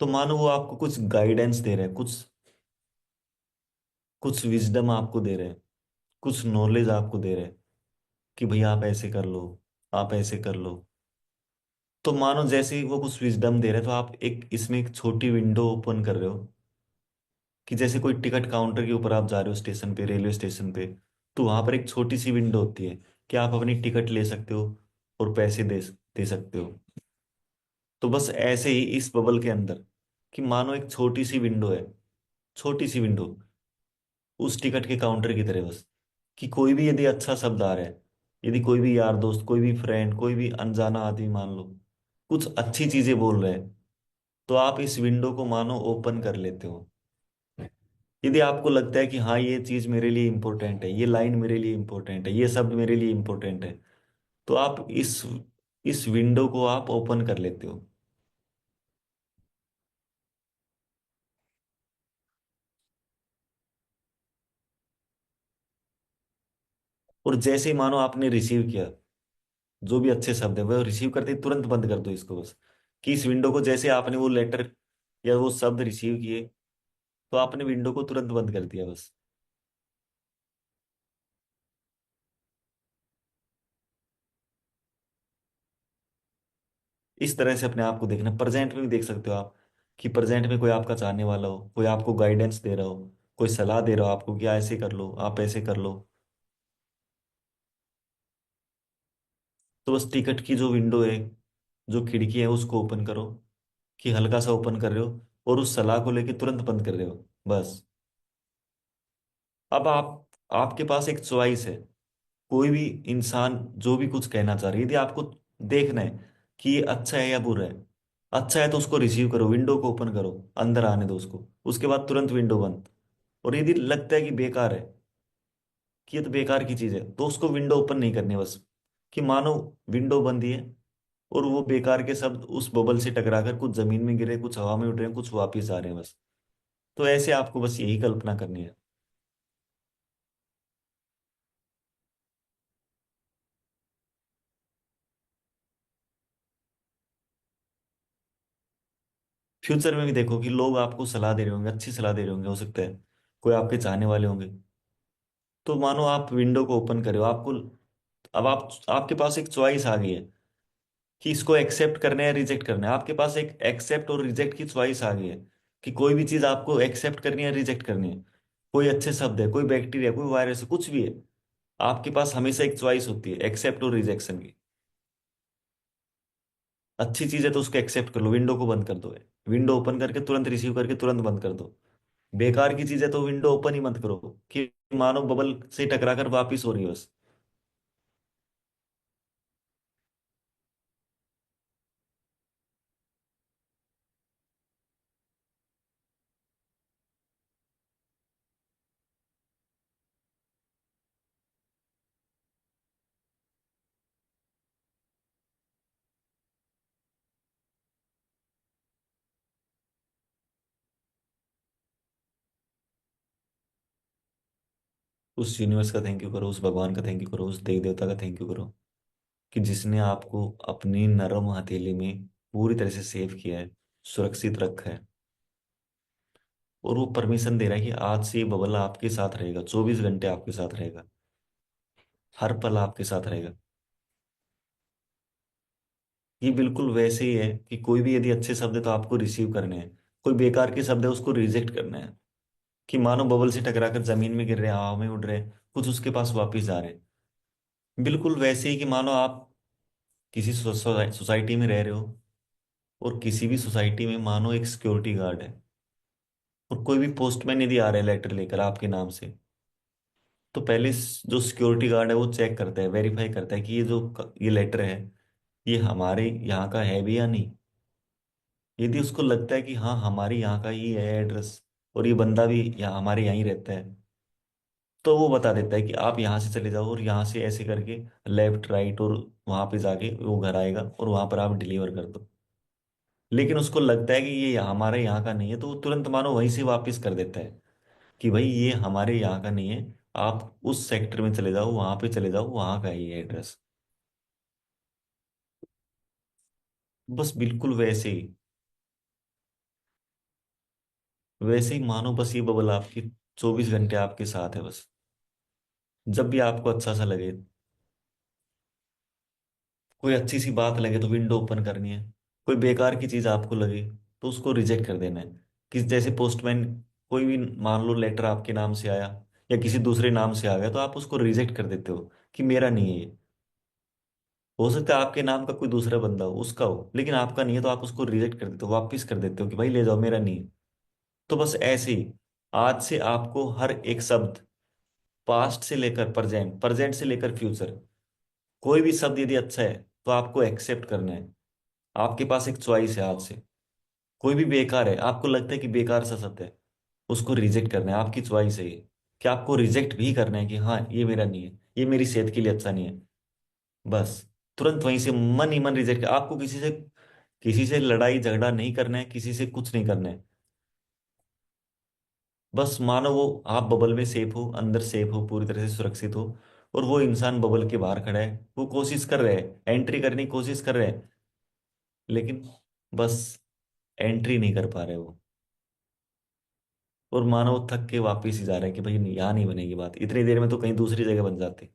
तो मानो वो आपको कुछ गाइडेंस दे रहे हैं, कुछ कुछ विजडम आपको दे रहे हैं, कुछ नॉलेज आपको दे रहे हैं कि भैया आप ऐसे कर लो, आप ऐसे कर लो। तो मानो जैसे ही वो कुछ विजडम दे रहे हैं, तो आप एक इसमें एक छोटी विंडो ओपन कर रहे हो, कि जैसे कोई टिकट काउंटर के ऊपर आप जा रहे हो स्टेशन पे, रेलवे स्टेशन पे, तो वहां पर एक छोटी सी विंडो होती है कि आप अपनी टिकट ले सकते हो और पैसे दे दे सकते हो। तो बस ऐसे ही इस बबल के अंदर, कि मानो एक छोटी सी विंडो है, छोटी सी विंडो, उस टिकट के काउंटर की तरह बस, कि कोई भी यदि अच्छा शब्द आ रहा है, यदि कोई भी यार दोस्त, कोई भी फ्रेंड, कोई भी अनजाना आदमी मान लो, कुछ अच्छी चीजें बोल रहे हैं, तो आप इस विंडो को मानो ओपन कर लेते हो। यदि आपको लगता है कि हाँ ये चीज मेरे लिए इंपॉर्टेंट है, ये लाइन मेरे लिए इंपॉर्टेंट है, ये शब्द मेरे लिए इंपॉर्टेंट है, तो आप इस विंडो को आप ओपन कर लेते हो। और जैसे ही मानो आपने रिसीव किया, जो भी अच्छे शब्द है वो रिसीव करते ही तुरंत बंद कर दो इसको बस। कि इस विंडो को, जैसे आपने वो लेटर या वो शब्द रिसीव किए, तो आपने विंडो को तुरंत बंद कर दिया बस। इस तरह से अपने आप को देखना, प्रेजेंट में भी देख सकते हो आप, कि प्रेजेंट में कोई आपका चाहने वाला हो, कोई आपको गाइडेंस दे रहा हो, कोई सलाह दे रहा हो आपको कि ऐसे कर लो, आप ऐसे कर लो। तो बस टिकट की जो विंडो है, जो खिड़की है, उसको ओपन करो, कि हल्का सा ओपन कर रहे हो, और उस सलाह को लेके तुरंत बंद कर रहे हो बस। अब आप, आपके पास एक चॉइस है। कोई भी इंसान जो भी कुछ कहना चाह रही है, यदि आपको देखना है कि ये अच्छा है या बुरा है, अच्छा है तो उसको रिसीव करो, विंडो को ओपन करो, अंदर आने दो उसको, उसके बाद तुरंत विंडो बंद। और यदि लगता है कि बेकार है, कि ये तो बेकार की चीज है, तो उसको विंडो ओपन नहीं करनी बस। कि मानो विंडो बंद ही है, और वो बेकार के शब्द उस बबल से टकराकर कुछ जमीन में गिरे, कुछ हवा में उड़ रहे हैं, कुछ वापिस आ रहे हैं बस। तो ऐसे आपको बस यही कल्पना करनी है। फ्यूचर में भी देखो कि लोग आपको सलाह दे रहे होंगे, अच्छी सलाह दे रहे होंगे, हो सकता है कोई आपके चाहने वाले होंगे। तो मानो आप विंडो को ओपन करे हो, आपको अब आप, आपके पास एक चॉइस आ गई है कि इसको एक्सेप्ट करना है या रिजेक्ट करना है। आपके पास एक एक्सेप्ट और रिजेक्ट की चॉइस आ गई है, कि कोई भी चीज आपको एक्सेप्ट करनी है, रिजेक्ट करनी है। कोई अच्छे शब्द है, कोई बैक्टीरिया, कोई वायरस है, कुछ भी है, आपके पास हमेशा एक चॉइस होती है, एक्सेप्ट और रिजेक्शन की। अच्छी चीज है तो उसको एक्सेप्ट कर लो, विंडो को बंद कर दो, विंडो ओपन करके तुरंत रिसीव करके तुरंत बंद कर दो। बेकार की चीज है तो विंडो ओपन ही मत करो, कि मानो बबल से टकरा कर वापिस हो रही है बस। उस यूनिवर्स का थैंक यू करो, उस भगवान का थैंक यू करो, उस देवी देवता का थैंक यू करो, कि जिसने आपको अपनी नरम हथेली में पूरी तरह से सेव किया है, सुरक्षित रखा है। और वो परमिशन दे रहा है कि आज से ये बबल आपके साथ रहेगा, 24 घंटे आपके साथ रहेगा, हर पल आपके साथ रहेगा। ये बिल्कुल वैसे ही है कि कोई भी यदि अच्छे शब्द है तो आपको रिसीव करने हैं, कोई बेकार के शब्द है उसको रिजेक्ट करना है। कि मानो बबल से टकरा कर जमीन में गिर रहे हैं, हवा में उड़ रहे हैं, कुछ उसके पास वापस जा रहे हैं। बिल्कुल वैसे ही कि मानो आप किसी सोसाइटी में रह रहे हो, और किसी भी सोसाइटी में मानो एक सिक्योरिटी गार्ड है, और कोई भी पोस्टमैन यदि आ रहा है लेटर लेकर आपके नाम से, तो पहले जो सिक्योरिटी गार्ड है वो चेक करता है, वेरीफाई करता है कि ये लेटर है, ये हमारे यहाँ का है भी या नहीं। यदि उसको लगता है कि हाँ हमारे यहाँ का ही है एड्रेस, और ये बंदा भी यहाँ हमारे यहाँ ही रहता है, तो वो बता देता है कि आप यहाँ से चले जाओ, और यहाँ से ऐसे करके लेफ्ट राइट, और वहां पे जाके वो घर आएगा और वहां पर आप डिलीवर कर दो। लेकिन उसको लगता है कि ये हमारे यहाँ का नहीं है, तो वो तुरंत मानो वहीं से वापस कर देता है कि भाई ये हमारे यहाँ का नहीं है, आप उस सेक्टर में चले जाओ, वहां पे चले जाओ, वहां का ही है एड्रेस। बस बिल्कुल वैसे ही, वैसे ही मानो बस ये बबल आपकी 24 घंटे आपके साथ है बस। जब भी आपको अच्छा सा लगे, कोई अच्छी सी बात लगे तो विंडो ओपन करनी है, कोई बेकार की चीज आपको लगे तो उसको रिजेक्ट कर देना है। कि जैसे पोस्टमैन, कोई भी मान लो लेटर आपके नाम से आया या किसी दूसरे नाम से आ गया, तो आप उसको रिजेक्ट कर देते हो कि मेरा नहीं है ये। हो सकता है आपके नाम का कोई दूसरा बंदा हो, उसका हो, लेकिन आपका नहीं है, तो आप उसको रिजेक्ट कर देते हो, वापिस कर देते हो कि भाई ले जाओ, मेरा नहीं है। तो बस ऐसे ही आज से आपको हर एक शब्द, पास्ट से लेकर प्रेजेंट, प्रेजेंट से लेकर फ्यूचर, कोई भी शब्द यदि अच्छा है तो आपको एक्सेप्ट करना है। आपके पास एक चॉइस है आज से। कोई भी बेकार है, आपको लगता है कि बेकार सा शब्द है, उसको रिजेक्ट करना है, आपकी चॉइस है ये। कि आपको रिजेक्ट भी करना है कि हाँ ये मेरा नहीं है, ये मेरी सेहत के लिए अच्छा नहीं है। बस तुरंत वहीं से मन ही मन रिजेक्ट। आपको किसी से लड़ाई झगड़ा नहीं करना है, किसी से कुछ नहीं करना है। बस मानो वो आप बबल में सेफ हो, अंदर सेफ हो, पूरी तरह से सुरक्षित हो, और वो इंसान बबल के बाहर खड़ा है, वो कोशिश कर रहे हैं, एंट्री करने की कोशिश कर रहे हैं, लेकिन बस एंट्री नहीं कर पा रहे वो। और मानो वो थक के वापिस ही जा रहा है कि भाई यहाँ नहीं बनेगी बात, इतनी देर में तो कहीं दूसरी जगह बन जाती।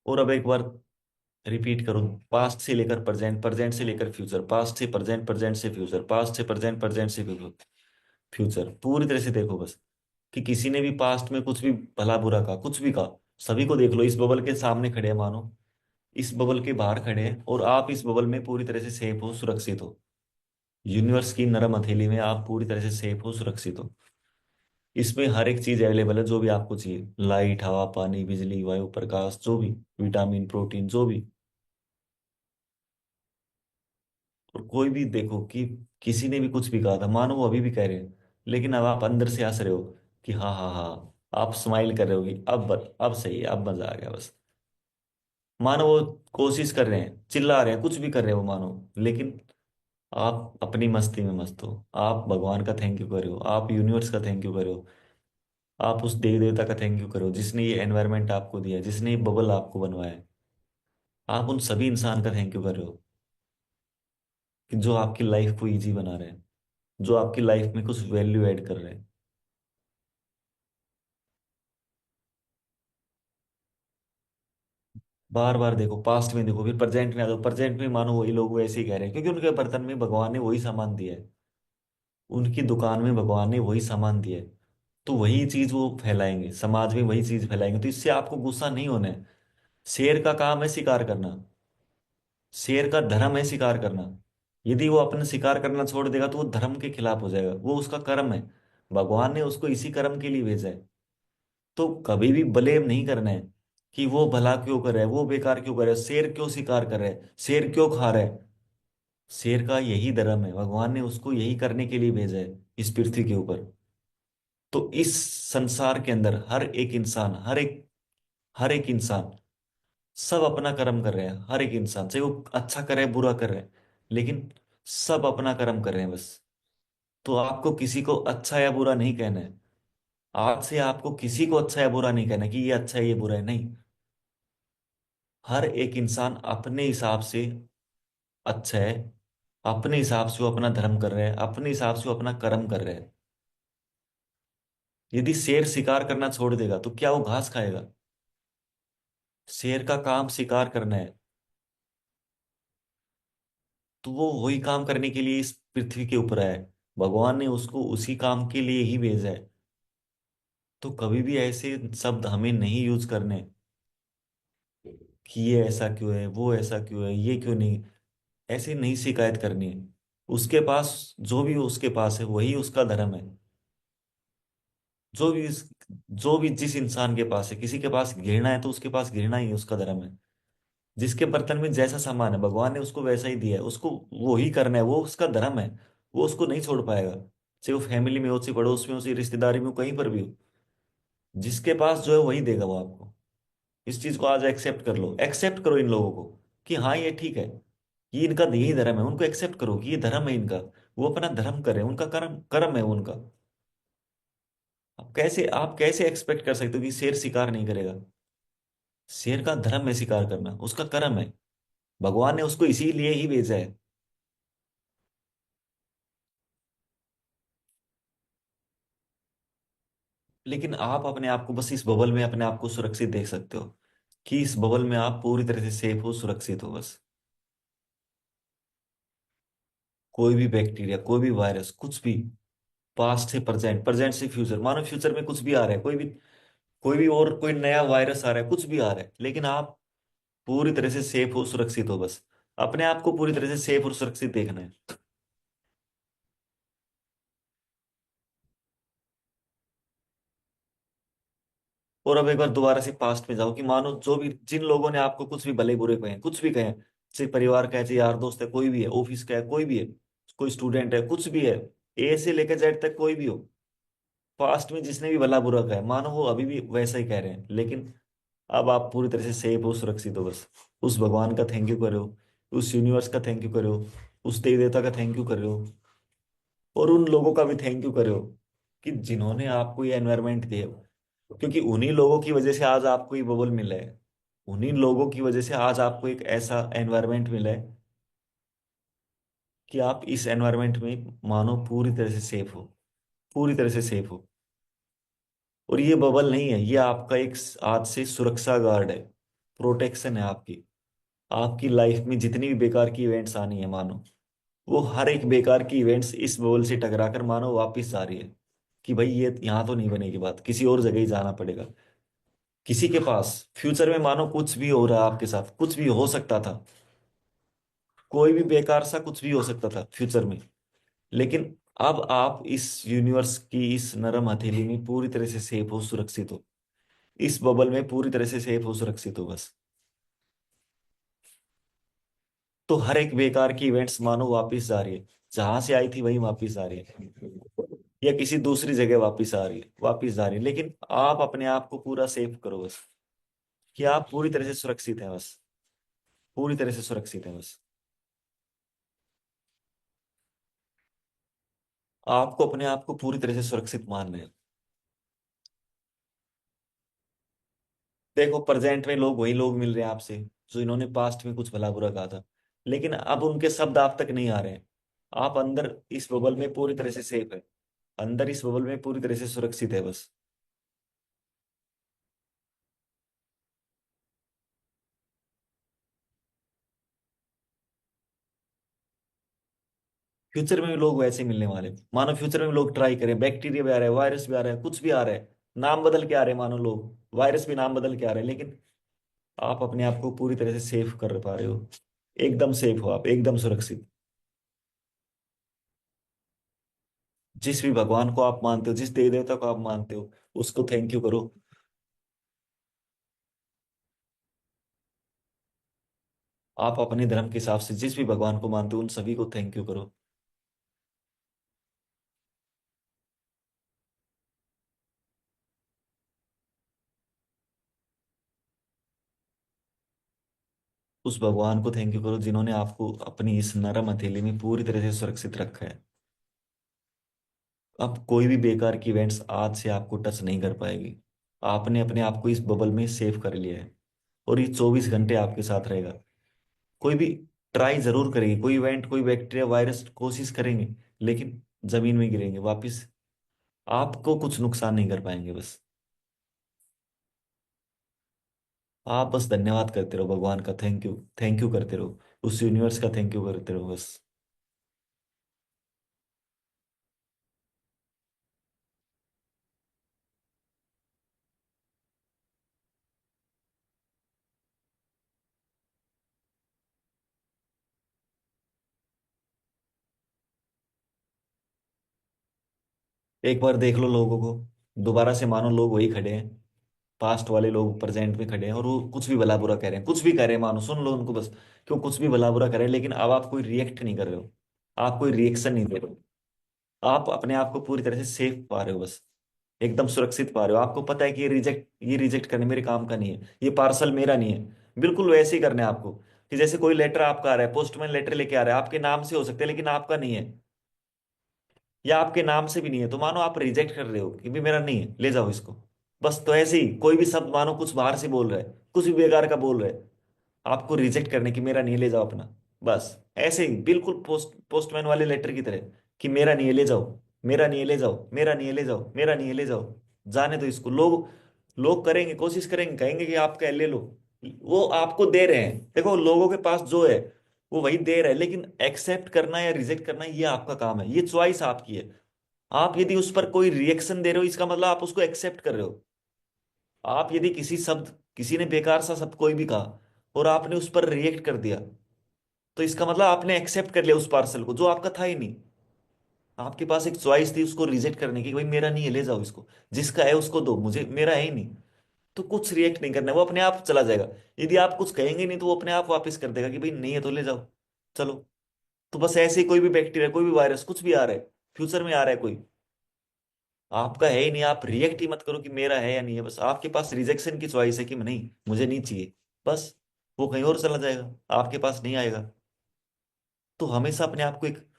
और अब एक बार रिपीट करो, पास्ट से लेकर प्रेजेंट, प्रेजेंट से लेकर फ्यूचर, पास्ट से प्रेजेंट, प्रेजेंट से फ्यूचर, पास्ट से प्रेजेंट, प्रेजेंट से फ्यूचर, पूरी तरह से देखो बस। कि किसी ने भी पास्ट में कुछ भी भला बुरा कहा, कुछ भी कहा, सभी को देख लो, इस बबल के सामने खड़े हैं मानो, इस बबल के बाहर खड़े हैं, और आप इस बबल में पूरी तरह से सेफ हो, सुरक्षित हो। यूनिवर्स की नरम हथेली में आप पूरी तरह से सेफ हो, सुरक्षित हो। इसमें हर एक चीज अवेलेबल है जो भी आपको चाहिए, लाइट, हवा, पानी, बिजली, वायु, प्रकाश, जो भी, विटामिन, प्रोटीन, जो भी। और कोई भी देखो कि किसी ने भी कुछ भी कहा था, मानो वो अभी भी कह रहे हैं, लेकिन अब आप अंदर से हंस रहे हो कि हाँ हाँ हाँ, आप स्माइल कर रहे हो कि अब सही है, अब मजा आ गया बस। मानो वो कोशिश कर रहे हैं, चिल्ला रहे हैं, कुछ भी कर रहे हो मानो, लेकिन आप अपनी मस्ती में मस्त हो। आप भगवान का थैंक यू कर रहे हो, आप यूनिवर्स का थैंक यू कर रहे हो, आप उस देवी देवता का थैंक यू करो जिसने ये एनवायरनमेंट आपको दिया है, जिसने ये बबल आपको बनवाया है। आप उन सभी इंसान का थैंक यू कर रहे हो कि जो आपकी लाइफ को इजी बना रहे हैं, जो आपकी लाइफ में कुछ वैल्यू ऐड कर रहे हैं। बार बार देखो, पास्ट में देखो, फिर प्रेजेंट में आ जाओ, प्रेजेंट में मानो वही लोग वैसे ही कह रहे हैं, क्योंकि उनके बर्तन में भगवान ने वही सामान दिया है, उनकी दुकान में भगवान ने वही सामान दिया है, तो वही चीज वो फैलाएंगे, समाज में वही चीज फैलाएंगे। तो इससे आपको गुस्सा नहीं होना है। शेर का काम है शिकार करना, शेर का धर्म है शिकार करना। यदि वो अपने शिकार करना छोड़ देगा तो वो धर्म के खिलाफ हो जाएगा, वो उसका कर्म है, भगवान ने उसको इसी कर्म के लिए भेजा है। तो कभी भी ब्लेम नहीं करना है कि वो भला क्यों कर रहा है, वो बेकार क्यों कर रहा है, शेर क्यों शिकार कर रहा है, शेर क्यों खा रहा है। शेर का यही धर्म है, भगवान ने उसको यही करने के लिए भेजा है इस पृथ्वी के ऊपर। तो इस संसार के अंदर हर एक इंसान, सब अपना कर्म कर रहे हैं, हर एक इंसान, चाहे वो अच्छा करे बुरा कर रहे हैं, लेकिन सब अपना कर्म कर रहे हैं बस। तो आपको किसी को अच्छा या बुरा नहीं कहना है। आज से आपको किसी को अच्छा या बुरा नहीं कहना है कि ये अच्छा है ये बुरा है, नहीं। हर एक इंसान अपने हिसाब से अच्छा है, अपने हिसाब से वो अपना धर्म कर रहे हैं, अपने हिसाब से वो अपना कर्म कर रहे हैं। यदि शेर शिकार करना छोड़ देगा तो क्या वो घास खाएगा? शेर का काम शिकार करना है, तो वो वही काम करने के लिए इस पृथ्वी के ऊपर आया है। भगवान ने उसको उसी काम के लिए ही भेजा है। तो कभी भी ऐसे शब्द हमें नहीं यूज करने कि ये ऐसा क्यों है, वो ऐसा क्यों है, ये क्यों नहीं। ऐसे नहीं शिकायत करनी है। उसके पास जो भी उसके पास है वही उसका धर्म है। जो भी जो भी जिस इंसान के पास है, किसी के पास घृणा है तो उसके पास घृणा ही उसका धर्म है। जिसके बर्तन में जैसा सामान है भगवान ने उसको वैसा ही दिया है, उसको वो ही करना है, वो उसका धर्म है। वो उसको नहीं छोड़ पाएगा। चाहे वो फैमिली में हो, चाहे पड़ोस में हो, चाहे रिश्तेदारी में हो, कहीं पर भी हो। जिसके पास जो है वही देगा वो आपको। इस चीज को आज एक्सेप्ट कर लो, एक्सेप्ट करो इन लोगों को कि हाँ ये ठीक है, ये इनका यही धर्म है, उनको एक्सेप्ट करो कि ये धर्म है इनका। वो अपना धर्म करे, उनका कर्म कर्म है उनका। आप कैसे एक्सपेक्ट कर सकते हो कि शेर शिकार नहीं करेगा? शेर का धर्म है शिकार करना, उसका कर्म है। भगवान ने उसको इसीलिए ही भेजा है। लेकिन आप अपने आप को बस इस बबल में अपने आप को सुरक्षित देख सकते हो, कि इस बबल में आप पूरी तरह से सेफ हो, सुरक्षित हो बस। कोई भी बैक्टीरिया, कोई भी वायरस, कुछ भी, पास्ट से प्रेजेंट, प्रेजेंट से फ्यूचर, मानो फ्यूचर में कुछ भी आ रहा है, कोई भी और कोई नया वायरस आ रहा है, कुछ भी आ रहा है, लेकिन आप पूरी तरह से सेफ हो, सुरक्षित हो बस। अपने आप को पूरी तरह से सेफ और सुरक्षित देखना है। और अब एक बार दोबारा से पास्ट में जाओ, कि मानो जो भी जिन लोगों ने आपको कुछ भी भले बुरे कहे, कुछ भी कहे, चाहे परिवार का है, चाहे यार दोस्त है, कोई भी है, ऑफिस का है, कोई भी है, कोई स्टूडेंट है, कुछ भी है, ए से लेकर जेड तक कोई भी हो, पास्ट में जिसने भी भला बुरा कहा है, मानो वो अभी भी वैसा ही कह रहे हैं, लेकिन अब आप पूरी तरह से सेफ हो, सुरक्षित हो बस। उस भगवान का थैंक यू करो, उस यूनिवर्स का थैंक यू करो, उस देवी देवता का थैंक यू करो, और उन लोगों का भी थैंक यू करो कि जिन्होंने आपको ये एनवायरनमेंट दिया। क्योंकि उन्हीं लोगों की वजह से आज आपको ये बबल मिला है। उन्हीं लोगों की वजह से आज आपको एक ऐसा एनवायरनमेंट मिला है कि आप इस एनवायरनमेंट में मानो पूरी तरह से सेफ हो, पूरी तरह से सेफ हो। और ये बबल नहीं है, ये आपका एक आज से सुरक्षा गार्ड है, प्रोटेक्शन है आपकी। आपकी लाइफ में जितनी भी बेकार की इवेंट्स आनी है मानो, वो हर एक बेकार की इवेंट्स इस बबल से टकरा कर मानो वापिस आ रही है, कि भाई ये यहाँ तो नहीं बनेगी बात, किसी और जगह ही जाना पड़ेगा। किसी के पास फ्यूचर में मानो कुछ भी हो रहा है आपके साथ, कुछ भी हो सकता था, कोई भी बेकार सा कुछ भी हो सकता था फ्यूचर में, लेकिन अब आप इस यूनिवर्स की इस नरम हथेली में पूरी तरह से सेफ हो, सुरक्षित हो। इस बबल में पूरी तरह से सेफ हो, सुरक्षित हो बस। तो हर एक बेकार की इवेंट्स मानो वापिस जा रही है, जहां से आई थी वही वापिस आ रही है, या किसी दूसरी जगह वापिस आ रही है, वापिस जा रही है, लेकिन आप अपने आप को पूरा सेफ करो बस, कि आप पूरी तरह से सुरक्षित हैं बस। पूरी तरह से सुरक्षित हैं बस। आपको अपने आप को पूरी तरह से सुरक्षित मानना है। देखो प्रेजेंट में लोग वही लोग मिल रहे हैं आपसे, जो इन्होंने पास्ट में कुछ भला बुरा कहा था, लेकिन अब उनके शब्द आप तक नहीं आ रहे हैं। आप अंदर इस बबल में पूरी तरह से सेफ है, अंदर इस बबल में पूरी तरह से सुरक्षित है बस। फ्यूचर में भी लोग वैसे मिलने वाले हैं। मानो फ्यूचर में भी लोग ट्राई करें, बैक्टीरिया भी आ रहा है, वायरस भी आ रहा है, कुछ भी आ रहा है, नाम बदल के आ रहे हैं, मानो लोग वायरस भी नाम बदल के आ रहे हैं, लेकिन आप अपने आप को पूरी तरह से सेफ कर पा रहे हो। एकदम सेफ हो आप, एकदम सुरक्षित। जिस भी भगवान को आप मानते हो, जिस देवी देवता को आप मानते हो, उसको थैंक यू करो। आप अपने धर्म के हिसाब से जिस भी भगवान को मानते हो उन सभी को थैंक यू करो। उस भगवान को थैंक यू करो जिन्होंने आपको अपनी इस नरम हथेली में पूरी तरह से सुरक्षित रखा है। अब कोई भी बेकार की इवेंट्स आज से आपको टच नहीं कर पाएगी। आपने अपने आप को इस बबल में सेव कर लिया है, और ये 24 घंटे आपके साथ रहेगा। कोई भी ट्राई जरूर करेगी, कोई इवेंट, कोई बैक्टीरिया, वायरस कोशिश करेंगे, लेकिन जमीन में गिरेंगे वापिस। आपको कुछ नुकसान नहीं कर पाएंगे बस। आप बस धन्यवाद करते रहो, भगवान का थैंक यू करते रहो, उस यूनिवर्स का थैंक यू करते रहो बस। एक बार देख लो लोगों को, दोबारा से मानो लोग वही खड़े हैं, पास्ट वाले लोग प्रेजेंट में खड़े हैं और वो कुछ भी भला बुरा कह रहे हैं, कुछ भी कह रहे हैं, मानो सुन लो उनको बस, क्यों कुछ भी भला बुरा कह रहे हैं, लेकिन अब आप कोई रिएक्ट नहीं कर रहे हो, आप कोई रिएक्शन नहीं दे रहे हो। आप अपने आप को पूरी तरह से सेफ पा रहे हो बस, एकदम सुरक्षित पा रहे हो। आपको पता है कि ये रिजेक्ट करने मेरे काम का नहीं है, ये पार्सल मेरा नहीं है। बिल्कुल वैसे ही करना है आपको, कि जैसे कोई लेटर आपका आ रहा है, पोस्टमैन लेटर लेके आ रहा है, आपके नाम से हो सकता है लेकिन आपका नहीं है, या आपके नाम से भी नहीं है, तो मानो आप रिजेक्ट कर रहे हो कि भी मेरा नहीं है, ले जाओ इसको। बस तो ऐसे ही कोई भी शब्द मानो कुछ बाहर से बोल रहा है, कुछ भी बेकार का बोल रहा है, आपको रिजेक्ट करने की, मेरा नहीं है, ले जाओ अपना। बस ऐसे ही बिल्कुल पोस्टमैन वाले लेटर की तरह, कि मेरा नहीं है ले जाओ, मेरा नहीं है ले जाओ, मेरा नहीं है ले जाओ, मेरा नहीं है ले जाओ। जाने दो इसको, लोग लोग करेंगे, कोशिश करेंगे, कहेंगे कि आपका है ले लो। वो आपको दे रहे हैं, देखो लोगों के पास जो है वो वही दे रहे हैं, लेकिन एक्सेप्ट करना या रिजेक्ट करना ये आपका काम है, ये चॉइस आपकी है। आप यदि उस पर कोई रिएक्शन दे रहे हो, इसका मतलब आप उसको एक्सेप्ट कर रहे हो। आप यदि किसी ने बेकार सा शब्द कोई भी कहा और आपने उस पर रिएक्ट कर दिया, तो इसका मतलब आपने एक्सेप्ट कर लिया उस पार्सल को जो आपका था ही नहीं। आपके पास एक चॉइस थी उसको रिजेक्ट करने की, भाई मेरा नहीं है ले जाओ इसको, जिसका है उसको दो, मुझे मेरा है ही नहीं। तो कुछ रिएक्ट नहीं करना है, वो अपने आप चला जाएगा। यदि आप कुछ कहेंगे नहीं तो वो अपने आप वापस कर देगा कि भाई नहीं है तो ले जाओ, चलो। तो बस ऐसे ही कोई भी बैक्टीरिया, कोई भी वायरस, कुछ भी आ रहा है, फ्यूचर में आ रहा है कोई, आपका है ही नहीं, आप रिएक्ट ही मत करो कि मेरा है या नहीं है, बस आपके पास रिजेक्शन की चॉइस है कि नहीं मुझे नहीं चाहिए, बस। वो कहीं और चला जाएगा, आपके पास नहीं आएगा। तो हमेशा अपने आप को एक,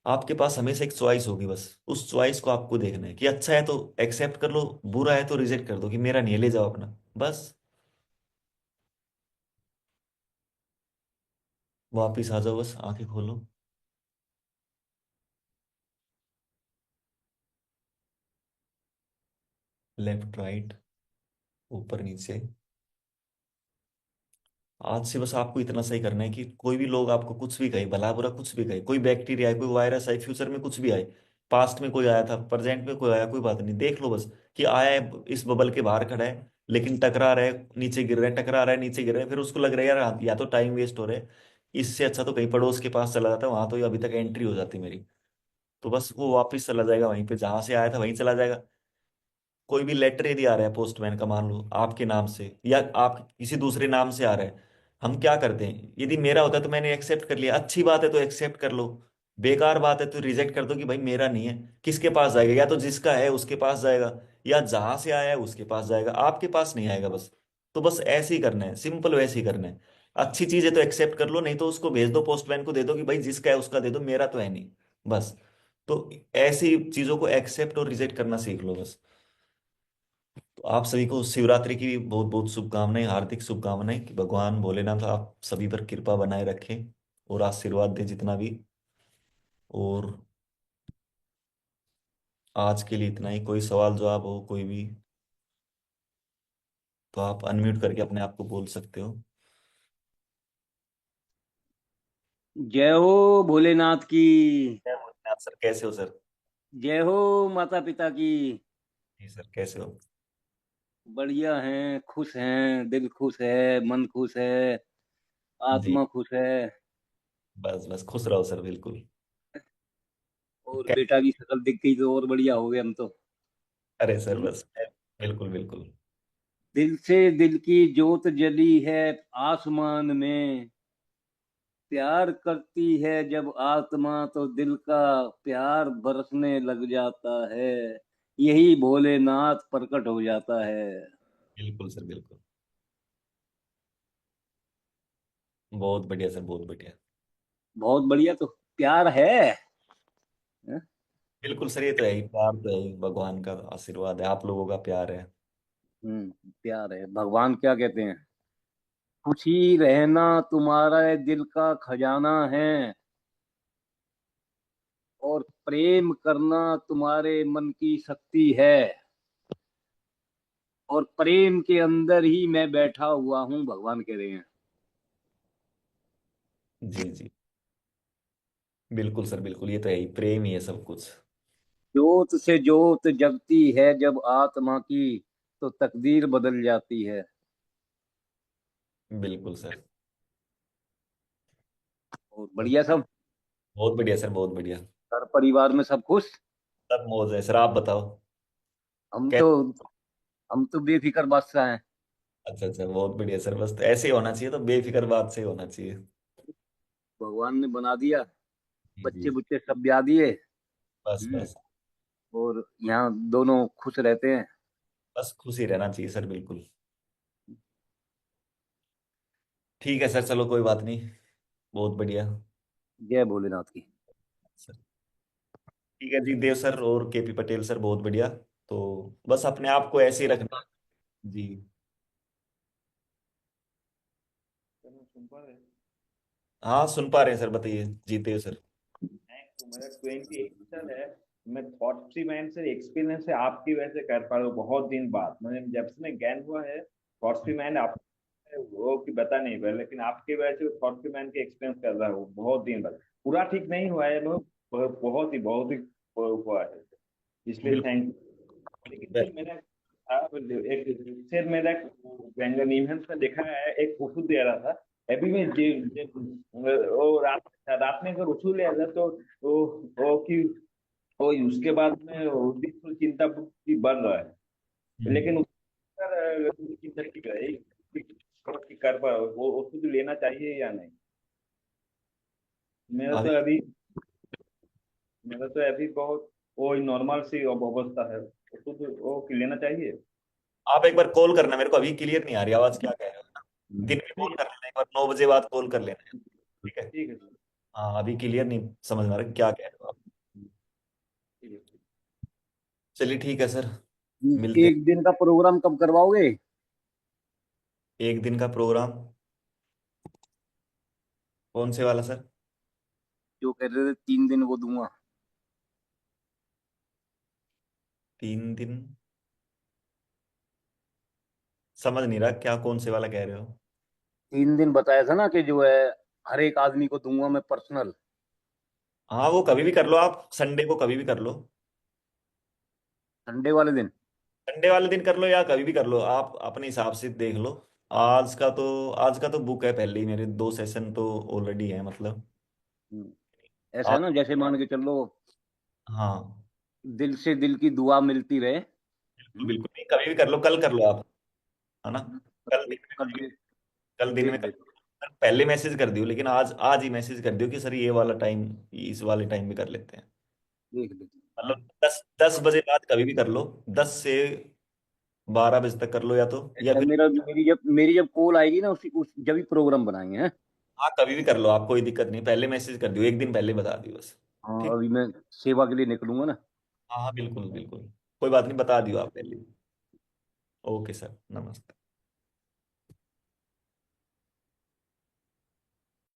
आपके पास हमेशा एक चॉइस होगी, बस उस चॉइस को आपको देखना है कि अच्छा है तो एक्सेप्ट कर लो, बुरा है तो रिजेक्ट कर दो कि मेरा नहीं है, ले जाओ अपना, बस। वापिस आ जाओ, बस आंखें खोलो। लेफ्ट राइट, ऊपर नीचे। आज से बस आपको इतना सही करना है कि कोई भी लोग आपको कुछ भी कहे, भला बुरा कुछ भी कहे, कोई बैक्टीरिया आए, कोई वायरस आए, फ्यूचर में कुछ भी आए, पास्ट में कोई आया था, प्रेजेंट में कोई आया, कोई बात नहीं, देख लो बस कि आया है, इस बबल के बाहर खड़ा है, लेकिन टकरा रहा है, नीचे गिर रहा है, टकरा रहा है, नीचे गिर रहा है, फिर उसको लग रहा है यार हाँ, या तो टाइम वेस्ट हो रहा है, इससे अच्छा तो कहीं पड़ोस के पास चला जाता, वहां तो ये अभी तक एंट्री हो जाती मेरी। तो बस वो वापिस चला जाएगा वहीं पे जहां से आया था, वहीं चला जाएगा। कोई भी लेटर यदि आ रहा है पोस्टमैन का, मान लो आपके नाम से या आप किसी दूसरे नाम से आ रहा है, हम क्या करते हैं, यदि मेरा होता है तो मैंने एक्सेप्ट कर लिया, अच्छी बात है तो एक्सेप्ट कर लो, बेकार बात है तो रिजेक्ट कर दो कि भाई मेरा नहीं है। किसके पास जाएगा, या तो जिसका है उसके पास जाएगा, या जहां से आया है उसके पास जाएगा, आपके पास नहीं आएगा बस। तो बस ऐसे ही करना है, सिंपल वैसे ही करना है। अच्छी चीज है तो एक्सेप्ट कर लो, नहीं तो उसको भेज दो, पोस्टमैन को दे दो कि भाई जिसका है उसका दे दो, मेरा तो है नहीं, बस। तो ऐसी चीजों को एक्सेप्ट और रिजेक्ट करना सीख लो बस। तो आप सभी को शिवरात्रि की भी बहुत बहुत शुभकामनाएं, हार्दिक शुभकामनाएं, कि भगवान भोलेनाथ आप सभी पर कृपा बनाए रखें और आशीर्वाद दें जितना भी। और आज के लिए इतना ही, कोई सवाल जवाब हो कोई भी, तो आप अनम्यूट करके अपने आप को बोल सकते हो।
जय हो भोलेनाथ की।
जय भोलेनाथ सर, कैसे हो सर?
जय हो माता पिता की।
जी सर, कैसे हो?
बढ़िया हैं, खुश हैं, दिल खुश है, मन खुश है,
जी,
आत्मा खुश है।
बस बस खुश रहो सर, बिल्कुल।
और
कै-
बेटा की शक्ल दिख गई तो और बढ़िया हो गए हम तो।
अरे सर
हम्म?
बस, बिल्कुल बिल्कुल।
दिल से दिल की जोत जली है आसमान में। प्यार करती है जब आत्मा तो दिल का प्यार बरसने लग जाता है। यही भोलेनाथ प्रकट हो जाता है।
बिल्कुल सर, बिल्कुल। बहुत बढ़िया सर, बहुत बढ़िया।
बहुत बढ़िया, तो प्यार है। हैं?
बिल्कुल सर, ये तो है ही, प्यार तो है ही, भगवान का आशीर्वाद है, आप लोगों का प्यार है।
प्यार है। भगवान क्या कहते हैं? खुशी रहना तुम्हारा दिल का खजाना है। और प्रेम करना तुम्हारे मन की शक्ति है, और प्रेम के अंदर ही मैं बैठा हुआ हूँ, भगवान कह रहे हैं।
जी जी, बिल्कुल सर बिल्कुल, ये तो है ही, प्रेम ही है सब कुछ।
जोत से जोत जगती है जब आत्मा की, तो तकदीर बदल जाती है।
बिल्कुल सर।
और बढ़िया सब।
बहुत बढ़िया सर, बहुत बढ़िया।
घर परिवार में सब खुश।
सब मौज है सर, आप बताओ।
हम तो
कैसे?
हम तो बेफिक्र बादशाह हैं।
अच्छा अच्छा, बहुत बढ़िया सर, बस तो ऐसे ही होना चाहिए, तो बेफिक्र बात से ही होना चाहिए।
भगवान ने बना दिया,
जी
बच्चे
जी।
बुच्चे सब ब्याह दिए।
बस
हम्म।
बस।
और यहाँ दोनों खुश रहते हैं।
बस खुशी रहना चाहिए सर, बिल्कुल। ठीक है सर, चलो कोई बात नहीं। बहुत बढ़िया
जय भोलेनाथ की।
सर। ठीक है जी, देव सर और केपी पटेल सर, बहुत बढ़िया। तो बस अपने आप को ऐसे ही रखना। जी।
सुन पा रहे हैं?
हाँ सुन पा रहे हैं सर, बताइए। जी देव सर।
मेरा 28 साल है। मैं थॉट फ्री माइंड से एक्सपीरियंस से आपकी वजह से कर पा रहा हूँ बहुत दिन बाद। मैंने जब से मैं ज्ञान हुआ है थॉट फ्री माइंड आप वो की बता नहीं पाया, लेकिन आपकी वजह से थॉट फ्री माइंड के एक्सपीरियंस कर रहा हूँ बहुत दिन बाद। पूरा ठीक नहीं हुआ है, मैं बहुत ही हुआ है, इसलिए
बिल्कुल।
Thank you. लेकिन फिर मैंने एक फिर मेरा व्यंजन में देखा है, एक ओषुध दे रहा था। अभी मैं वो रात में अगर ओषुध ले रहा तो वो कि वो उसके बाद में वो भी थोड़ी चिंता की बढ़ रहा है। लेकिन चिंता ठीक है कि कर पा वो ओषुध लेना चाहिए या नहीं। मेरा तो
अभी
अभी मेरा तो अभी बहुत वो नॉर्मल सी अवस्था है, ओषुध वो लेना चाहिए।
आप एक बार कॉल करना मेरे को, अभी क्लियर नहीं आ रही आवाज, क्या कह रहे हो ना, दिन में कॉल
ठीक है।
कर लेना एक बार, 9 बजे बाद कॉल कर लेना। ठीक है।
ठीक है सर।
हाँ अभी क्लियर नहीं समझ में आ रहा क्या कह रहे हो आप।
ठीक है।
चलिए ठीक है सर, मिलते
एक दिन का प्रोग्राम कब करवाओगे?
हैं। एक दिन का प्रोग्राम? कौन से वाला सर?
जो कह रहे थे 3 दिन वो दूंगा।
3 दिन? समझ नहीं रहा क्या, कौन से वाला कह रहे हो?
3 दिन बताया था ना कि जो है, हर एक आदमी को दूंगा मैं पर्सनल।
हाँ वो कभी भी कर लो आप, संडे को कभी भी कर लो।
संडे वाले दिन।
संडे वाले दिन कर लो या कभी भी कर लो, आप अपने हिसाब से देख लो। आज का तो बुक है पहले ही, मेरे 2 सेशन तो ऑलरेडी है मतलब।
ऐसा
आज।
है ना, जैसे मान के चलो,
हाँ
दिल से दिल की दुआ मिलती रहे।
बिल्कुल बिल्कुल, नहीं कभी भी कर लो, कल कर लो आप, है ना? कल दिन में
कर
कर लो।
दे।
कल दिन में
देख
कर
देख।
लो। सर, पहले मैसेज कर दियो, लेकिन आज आज ही मैसेज कर दियो कि सर ये वाला टाइम, इस वाले टाइम में कर लेते हैं।
ठीक है।
मतलब 10 10 बजे बाद कभी भी कर लो, 10 से 12 बजे तक कर लो, या
अच्छा,
फिर।
मेरी जब कॉल आएगी ना, उस जब ही प्रोग्राम बनाएंगे हैं।
हाँ कभी भी कर लो आप, कोई दिक्कत नहीं, पहले मैसेज कर दियो, एक दिन पहले बता दियो बस।
हाँ,
ठीक।
अभी मैं सेवा के लिए निकलूंगा ना।
हाँ हाँ बिल्कुल बिल्कुल, कोई बात नहीं, बता दियो आप पहले। ओके सर, नमस्ते।